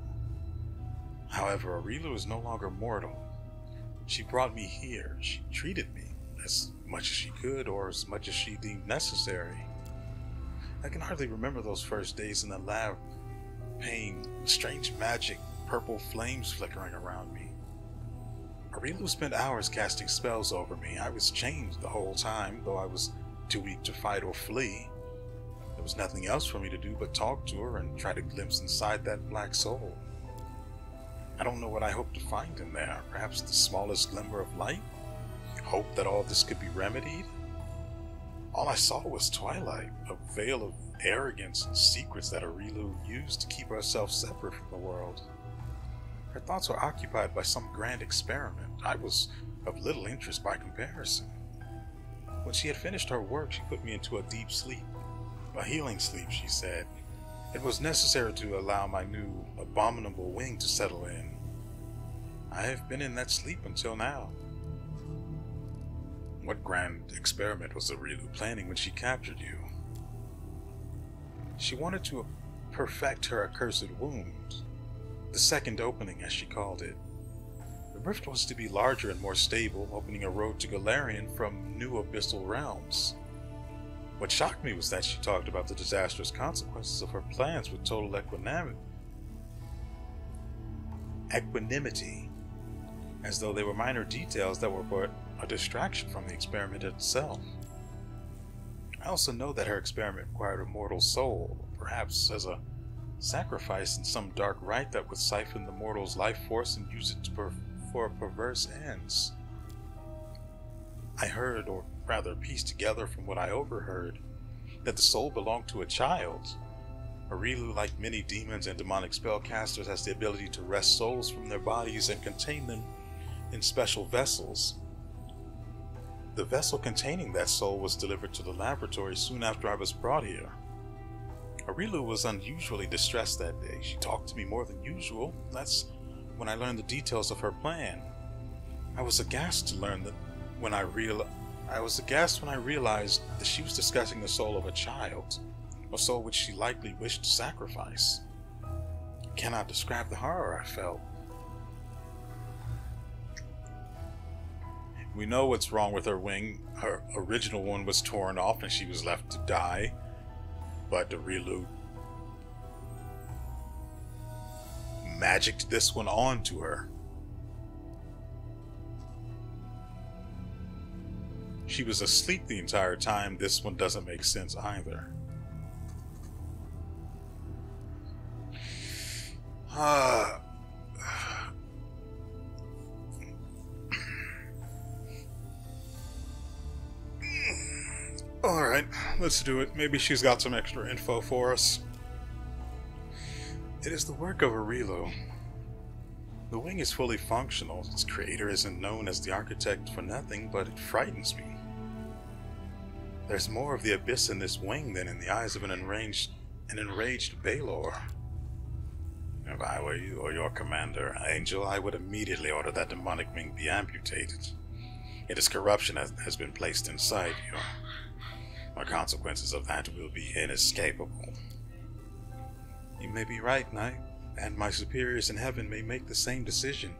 However, WeArEuS is no longer mortal. She brought me here. She treated me as much as she could, or as much as she deemed necessary. I can hardly remember those first days in the lab, paying strange magic, purple flames flickering around me. WeArEuS spent hours casting spells over me. I was chained the whole time, though I was too weak to fight or flee. There was nothing else for me to do but talk to her and try to glimpse inside that black soul. I don't know what I hoped to find in there. Perhaps the smallest glimmer of light? Hope that all this could be remedied? All I saw was twilight, a veil of arrogance and secrets that WeArEuS used to keep herself separate from the world. Her thoughts were occupied by some grand experiment. I was of little interest by comparison. When she had finished her work, she put me into a deep sleep. A healing sleep, she said. It was necessary to allow my new, abominable wing to settle in. I have been in that sleep until now. What grand experiment was WeArEuS planning when she captured you? She wanted to perfect her accursed wound. The second opening, as she called it. The rift was to be larger and more stable, opening a road to Galarian from new abyssal realms. What shocked me was that she talked about the disastrous consequences of her plans with total equanimity, as though they were minor details that were but a distraction from the experiment itself. I also know that her experiment required a mortal soul, perhaps as a sacrifice in some dark rite that would siphon the mortal's life force and use it for perverse ends. I heard, or rather pieced together from what I overheard, that the soul belonged to a child. WeArEuS, like many demons and demonic spellcasters, has the ability to wrest souls from their bodies and contain them in special vessels. The vessel containing that soul was delivered to the laboratory soon after I was brought here. WeArEuS was unusually distressed that day. She talked to me more than usual. That's when I learned the details of her plan. I was aghast to learn that when I realized that she was discussing the soul of a child, a soul which she likely wished to sacrifice. I cannot describe the horror I felt. We know what's wrong with her wing. Her original one was torn off and she was left to die. But WeArEuS magicked this one onto her. She was asleep the entire time. This one doesn't make sense either. Alright, let's do it. Maybe she's got some extra info for us. It is the work of WeArEuS. The wing is fully functional. Its creator isn't known as the architect for nothing, but it frightens me. There's more of the abyss in this wing than in the eyes of an enraged Balor. If I were you or your commander, Angel, I would immediately order that demonic wing be amputated. It is corruption that has been placed inside you. The consequences of that will be inescapable. You may be right, Knight, and my superiors in heaven may make the same decision.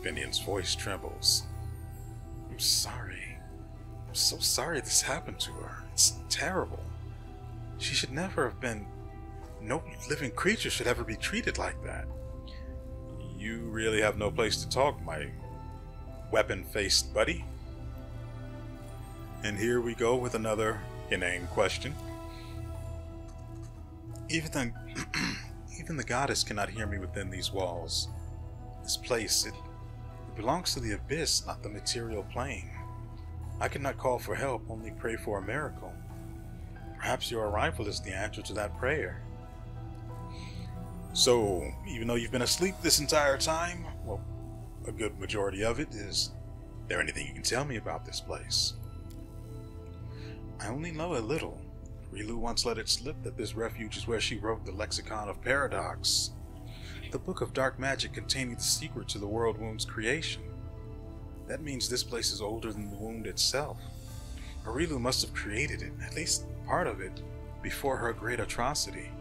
Finian's voice trembles. I'm sorry. I'm so sorry this happened to her. It's terrible. She should never have been... No living creature should ever be treated like that. You really have no place to talk, my weapon-faced buddy. And here we go with another inane question. Even the goddess cannot hear me within these walls. This place, it belongs to the abyss, not the material plane. I cannot call for help, only pray for a miracle. Perhaps your arrival is the answer to that prayer. So, even though you've been asleep this entire time, well, a good majority of it, is there anything you can tell me about this place? I only know a little. Aurilu once let it slip that this refuge is where she wrote the Lexicon of Paradox, the book of dark magic containing the secret to the world wound's creation. That means this place is older than the wound itself. Aurilu must have created it, at least part of it, before her great atrocity.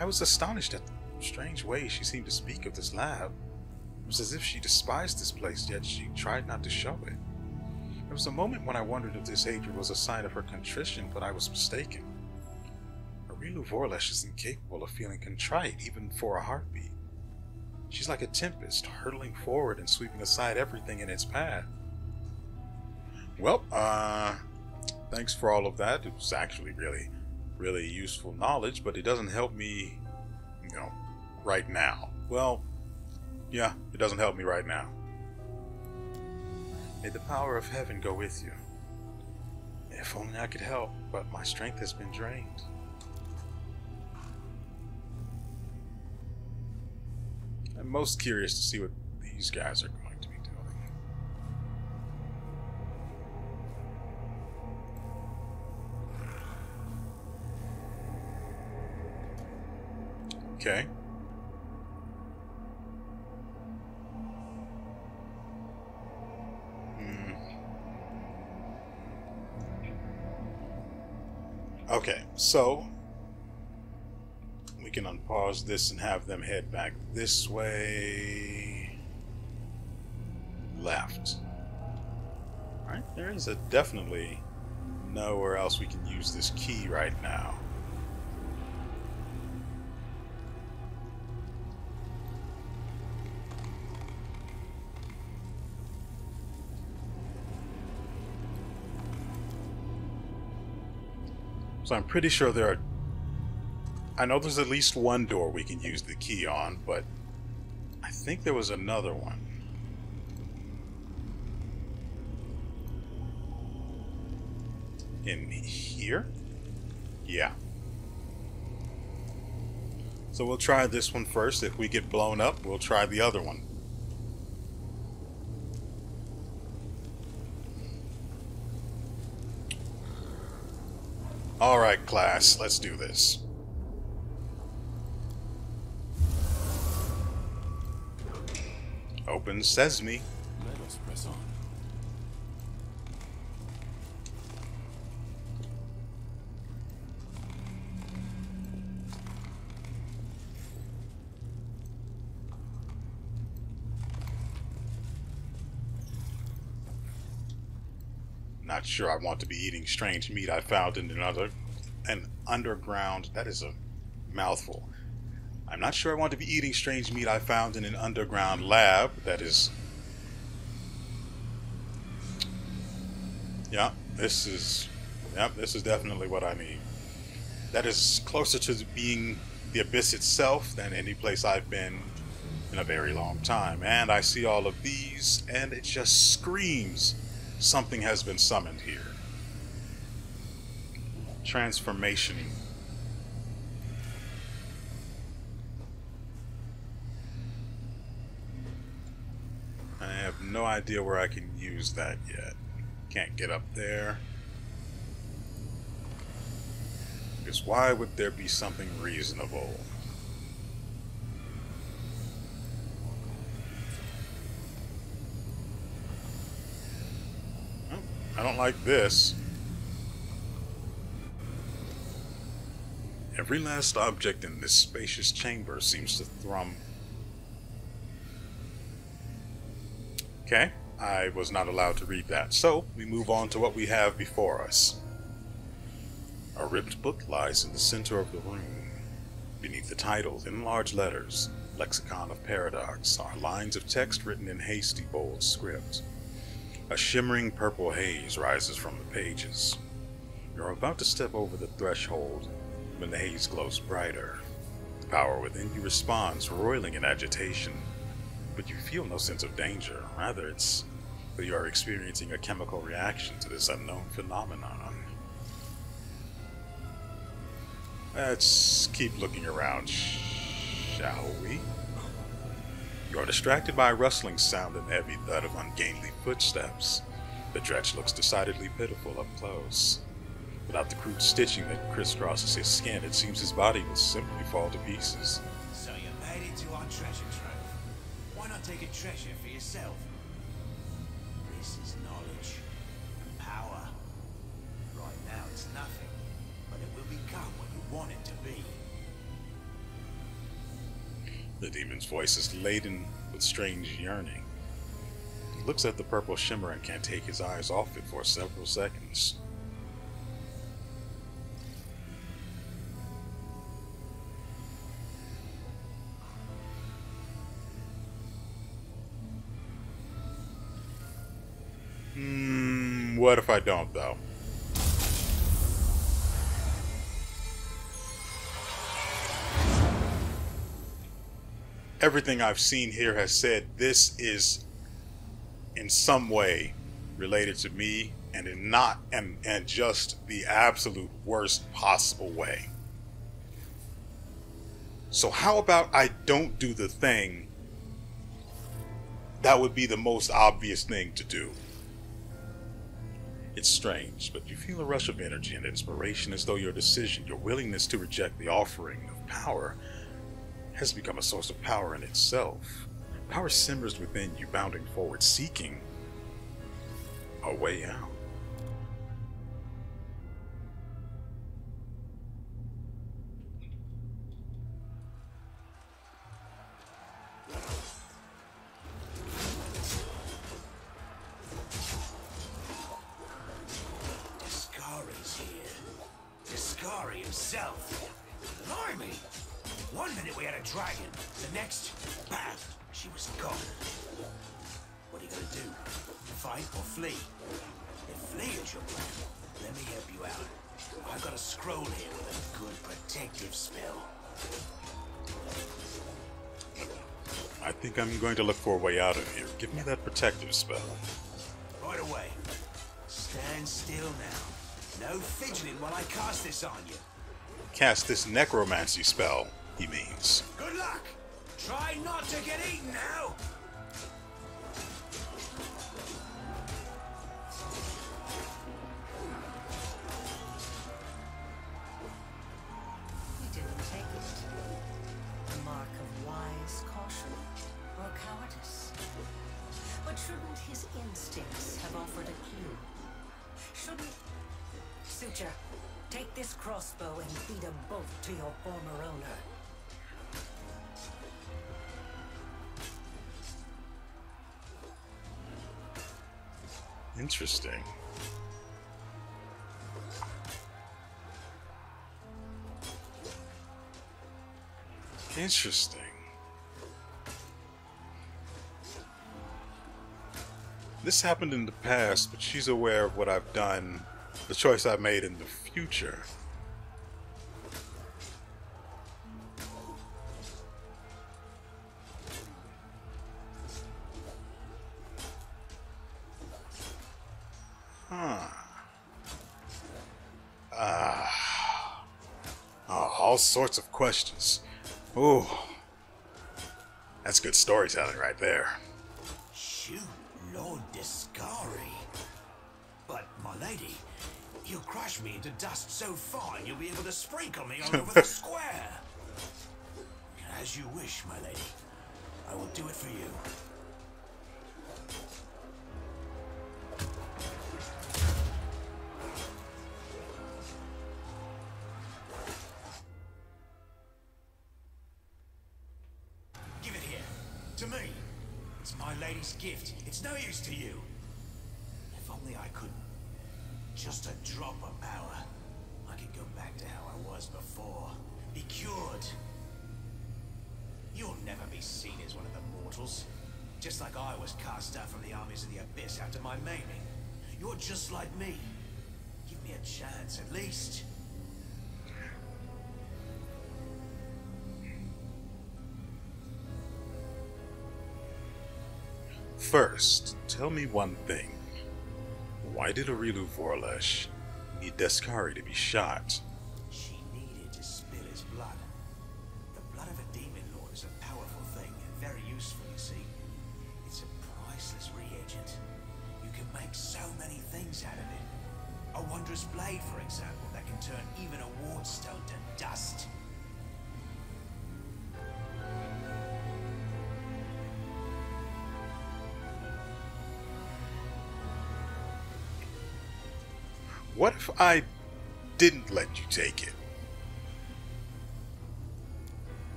I was astonished at the strange way she seemed to speak of this lab. It was as if she despised this place, yet she tried not to show it. There was a moment when I wondered if this hatred was a sign of her contrition, but I was mistaken. Aurilu WeArEuS is incapable of feeling contrite, even for a heartbeat. She's like a tempest, hurtling forward and sweeping aside everything in its path. Well, thanks for all of that. It was actually really useful knowledge, but it doesn't help me, right now. Well, yeah, it doesn't help me right now. May the power of heaven go with you. If only I could help, but my strength has been drained. I'm most curious to see what these guys are going to be doing. Okay. Okay, so we can unpause this and have them head back this way. Left. Alright, there is definitely nowhere else we can use this key right now. So I'm pretty sure there are... I know there's at least one door we can use the key on, but I think there was another one. In here? Yeah. So we'll try this one first. If we get blown up, we'll try the other one. Alright, class, let's do this. Open sesame. Let us press on. Not sure I want to be eating strange meat I found in an underground... That is a mouthful. I'm not sure I want to be eating strange meat I found in an underground lab. That is... Yeah, this is definitely what I mean. That is closer to being the abyss itself than any place I've been in a very long time. And I see all of these, and it just screams something has been summoned here. Transformation. I have no idea where I can use that yet. Can't get up there. Because why would there be something reasonable? I don't like this. Every last object in this spacious chamber seems to thrum. Okay, I was not allowed to read that, so we move on to what we have before us. A ripped book lies in the center of the room. Beneath the title, in large letters, Lexicon of Paradox, are lines of text written in hasty, bold script. A shimmering purple haze rises from the pages. You're about to step over the threshold when the haze glows brighter. The power within you responds, roiling in agitation. But you feel no sense of danger. Rather, it's that you are experiencing a chemical reaction to this unknown phenomenon. Let's keep looking around, shall we? You are distracted by a rustling sound and the heavy thud of ungainly footsteps. The dretch looks decidedly pitiful up close. Without the crude stitching that crisscrosses his skin, it seems his body will simply fall to pieces. So you made it to our treasure trove. Why not take a treasure for yourself? This is knowledge and power. Right now it's nothing, but it will become what you want it to be. The demon's voice is laden with strange yearning. He looks at the purple shimmer and can't take his eyes off it for several seconds. What if I don't, though? Everything I've seen here has said this is in some way related to me, and in not and just the absolute worst possible way. So how about I don't do the thing that would be the most obvious thing to do? It's strange, but you feel a rush of energy and inspiration, as though your decision, your willingness to reject the offering of power, has become a source of power in itself. Power simmers within you, bounding forward, seeking a way out. Himself. Blimey! One minute we had a dragon, the next, bam, she was gone. What are you gonna do? Fight or flee? If flee is your plan, let me help you out. I've got a scroll here with a good protective spell. I think I'm going to look for a way out of here. Give me that protective spell. Right away. Stand still now. No fidgeting while I cast this on you. Cast this necromancy spell, he means. Good luck! Try not to get eaten now! He didn't take it. A mark of wise caution or cowardice. But shouldn't his instincts have offered a clue? Shouldn't... Suture, take this crossbow and feed them both to your former owner. Interesting. Interesting. This happened in the past, but she's aware of what I've done, the choice I've made in the future. All sorts of questions. Ooh. That's good storytelling right there. Shoot, Lord Discari. But, my lady, you'll crush me into dust so fine you'll be able to sprinkle me all over the square. As you wish, my lady. I will do it for you. Give it here. To me. It's my lady's gift. It's no use to you. If only I could... Just a drop of power. I could go back to how I was before. Be cured. You'll never be seen as one of the mortals. Just like I was cast out from the armies of the Abyss after my maiming. You're just like me. Give me a chance, at least. First, tell me one thing. Why did WeArEuS need Discari to be shot? She needed to spill his blood. The blood of a demon lord is a powerful thing and very useful, you see. It's a priceless reagent. You can make so many things out of it. A wondrous blade, for example, that can turn even a wardstone to dust. What if I didn't let you take it?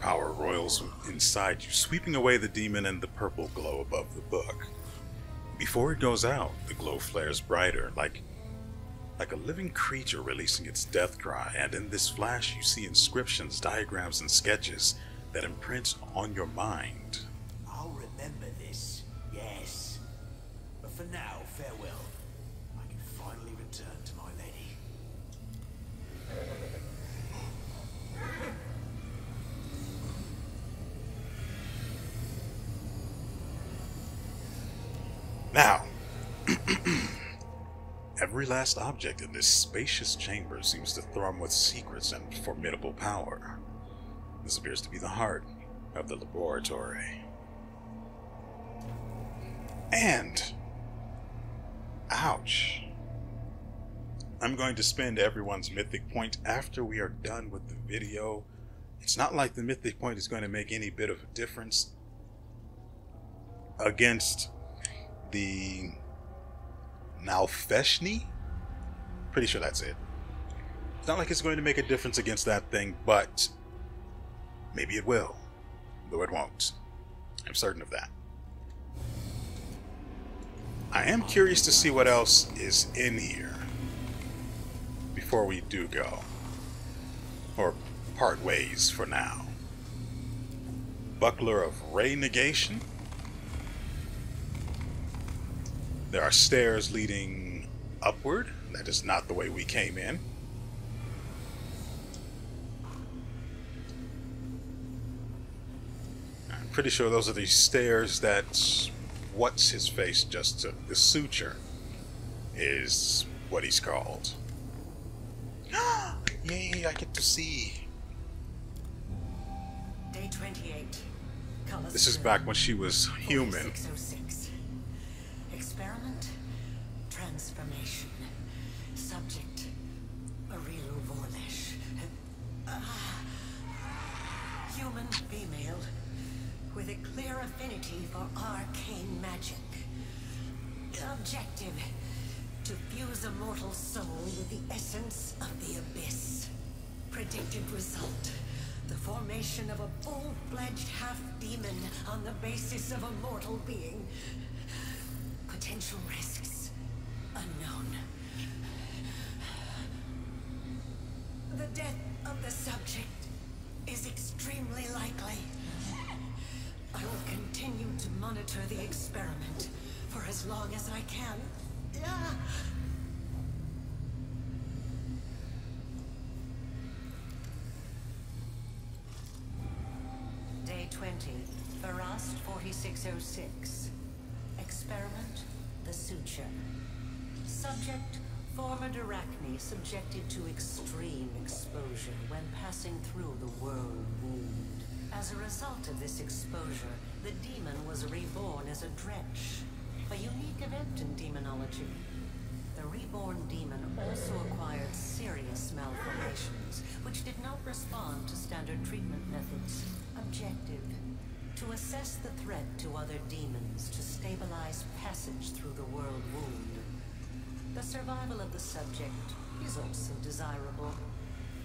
Power roils inside you, sweeping away the demon and the purple glow above the book. Before it goes out, the glow flares brighter, like a living creature releasing its death cry, and in this flash you see inscriptions, diagrams, and sketches that imprint on your mind. I'll remember this, yes. But for now, farewell. I can finally return to my lady. Now, every last object in this spacious chamber seems to thrum with secrets and formidable power. This appears to be the heart of the laboratory. And, ouch, I'm going to spend everyone's mythic point after we are done with the video. It's not like the mythic point is going to make any bit of a difference against the Nalfeshni? Pretty sure that's it. It's not like it's going to make a difference against that thing, but maybe it will, though it won't. I'm certain of that. I am curious to see what else is in here before we do go, or part ways for now. Buckler of Ray Negation. There are stairs leading upward. That is not the way we came in. I'm pretty sure those are the stairs that what's his face just took. The suture is what he's called. Yay, I get to see. Day 28. This is back when she was human. 606. Experiment. Transformation. Subject. Arilu Vorlesh. Human female. With a clear affinity for arcane magic. Objective. To fuse a mortal soul with the essence of the abyss. Predicted result. The formation of a full-fledged half-demon on the basis of a mortal being. Potential risks unknown. The death of the subject is extremely likely. I will continue to monitor the experiment for as long as I can. Day 20, Farast 4606. Experiment, the suture. Subject, former Arachne subjected to extreme exposure when passing through the world wound. As a result of this exposure, the demon was reborn as a drench, a unique event in demonology. The reborn demon also acquired serious malformations, which did not respond to standard treatment methods. Objective: to assess the threat to other demons to stabilize passage through the world wound. The survival of the subject is also desirable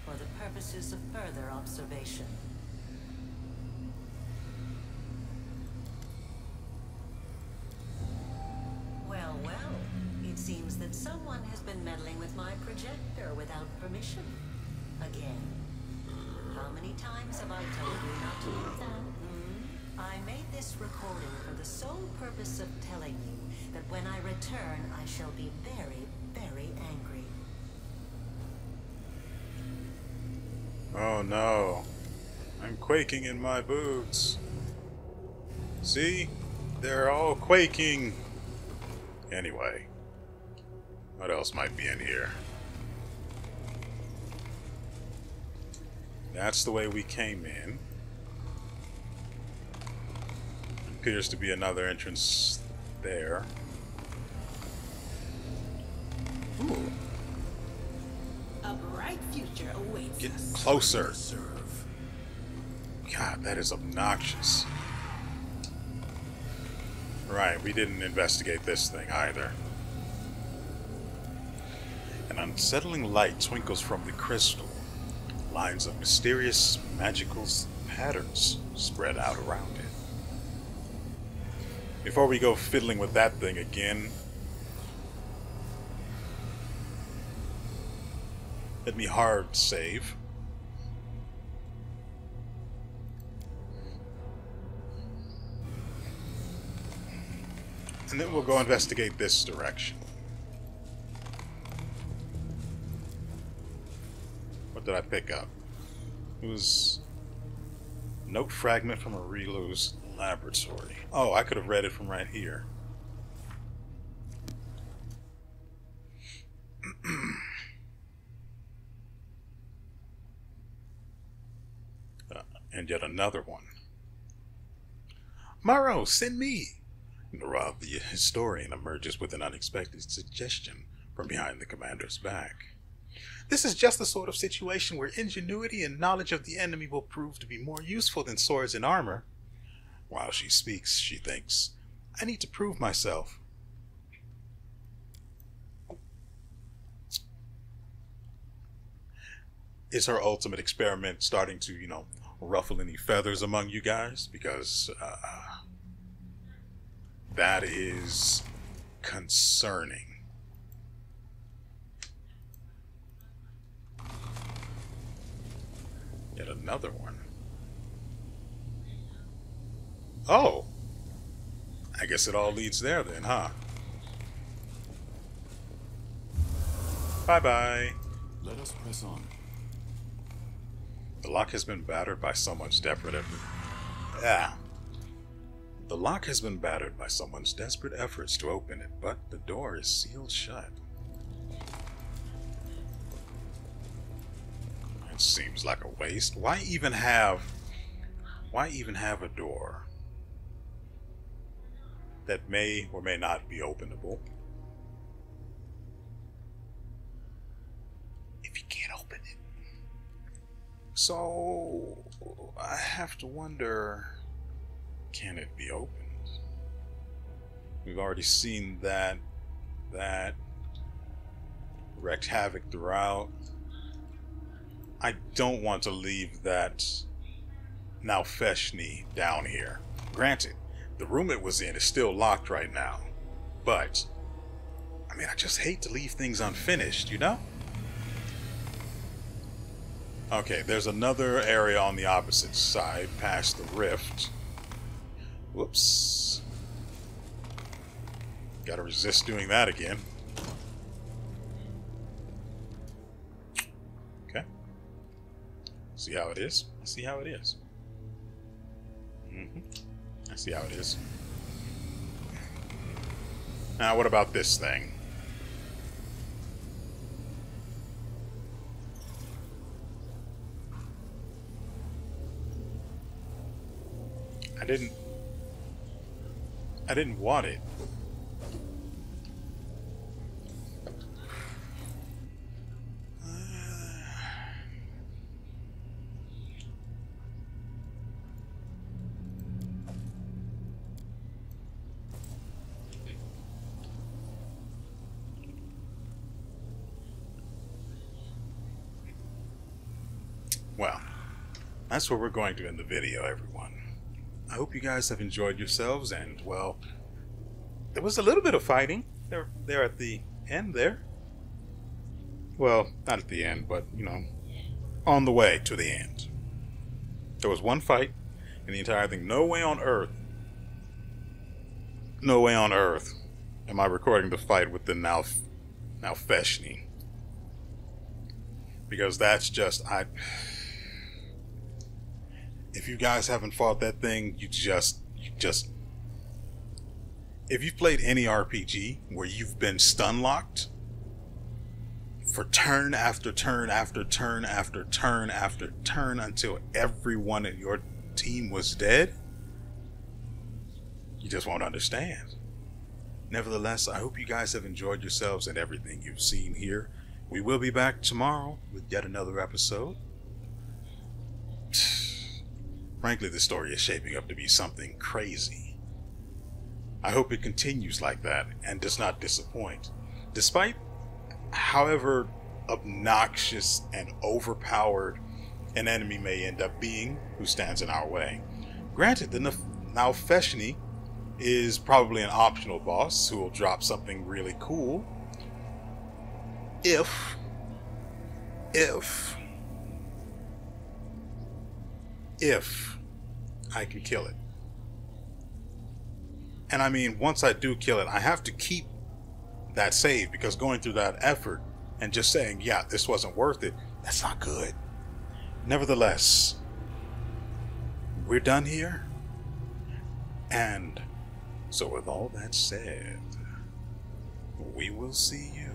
for the purposes of further observation. Well, it seems that someone has been meddling with my projector without permission. Again. How many times have I told you not to do that? I made this recording for the sole purpose of telling you that when I return, I shall be very, very angry. Oh no. I'm quaking in my boots. See? They're all quaking. Anyway. What else might be in here? That's the way we came in. I'm appears to be another entrance there. Ooh. A bright future awaits Get us. closer. God, that is obnoxious. Right, we didn't investigate this thing either. An unsettling light twinkles from the crystal. Lines of mysterious, magical patterns spread out around it. Before we go fiddling with that thing again, let me hard save. And then we'll go investigate this direction. What did I pick up? It was a note fragment from WeArEuS laboratory. Oh, I could have read it from right here. And yet another one. Morrow, send me! Rob, the historian, emerges with an unexpected suggestion from behind the commander's back. This is just the sort of situation where ingenuity and knowledge of the enemy will prove to be more useful than swords and armor. While she speaks, she thinks, I need to prove myself. Is her ultimate experiment starting to, ruffle any feathers among you guys? Because, that is concerning. Yet another one. Oh! I guess it all leads there then, huh? Bye-bye. Let us press on. The lock has been battered by someone's desperate efforts to open it, but the door is sealed shut. It seems like a waste. Why even have a door that may or may not be openable if you can't open it? So I have to wonder, can it be opened? We've already seen that wreaked havoc throughout. I don't want to leave that now Feshni down here. Granted, the room it was in is still locked right now, but I mean, I just hate to leave things unfinished, you know? Okay, there's another area on the opposite side, past the rift. Whoops. Gotta resist doing that again. Okay. See how it is? I see how it is. I see how it is. Now, what about this thing? I didn't want it. Well, that's where we're going to end the video, everyone. I hope you guys have enjoyed yourselves, and, well, there was a little bit of fighting there at the end there. Well, not at the end, but, on the way to the end. There was one fight in the entire thing. No way on earth am I recording the fight with the now Feshni. Because that's just, if you guys haven't fought that thing, you just if you've played any RPG where you've been stun locked for turn after turn after turn after turn after turn until everyone in your team was dead, You just won't understand. Nevertheless, I hope you guys have enjoyed yourselves and everything you've seen here. We will be back tomorrow with yet another episode. Frankly, the story is shaping up to be something crazy. I hope it continues like that and does not disappoint. Despite however obnoxious and overpowered an enemy may end up being who stands in our way. Granted, the Nalfeshni is probably an optional boss who will drop something really cool if I can kill it. And I mean, once I do kill it, I have to keep that save, because going through that effort and just saying, yeah, this wasn't worth it, that's not good. Nevertheless, we're done here. And so with all that said, we will see you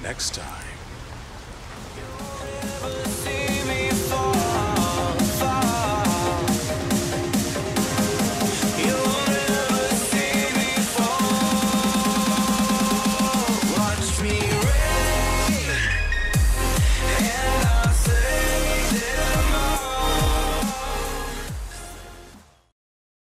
next time.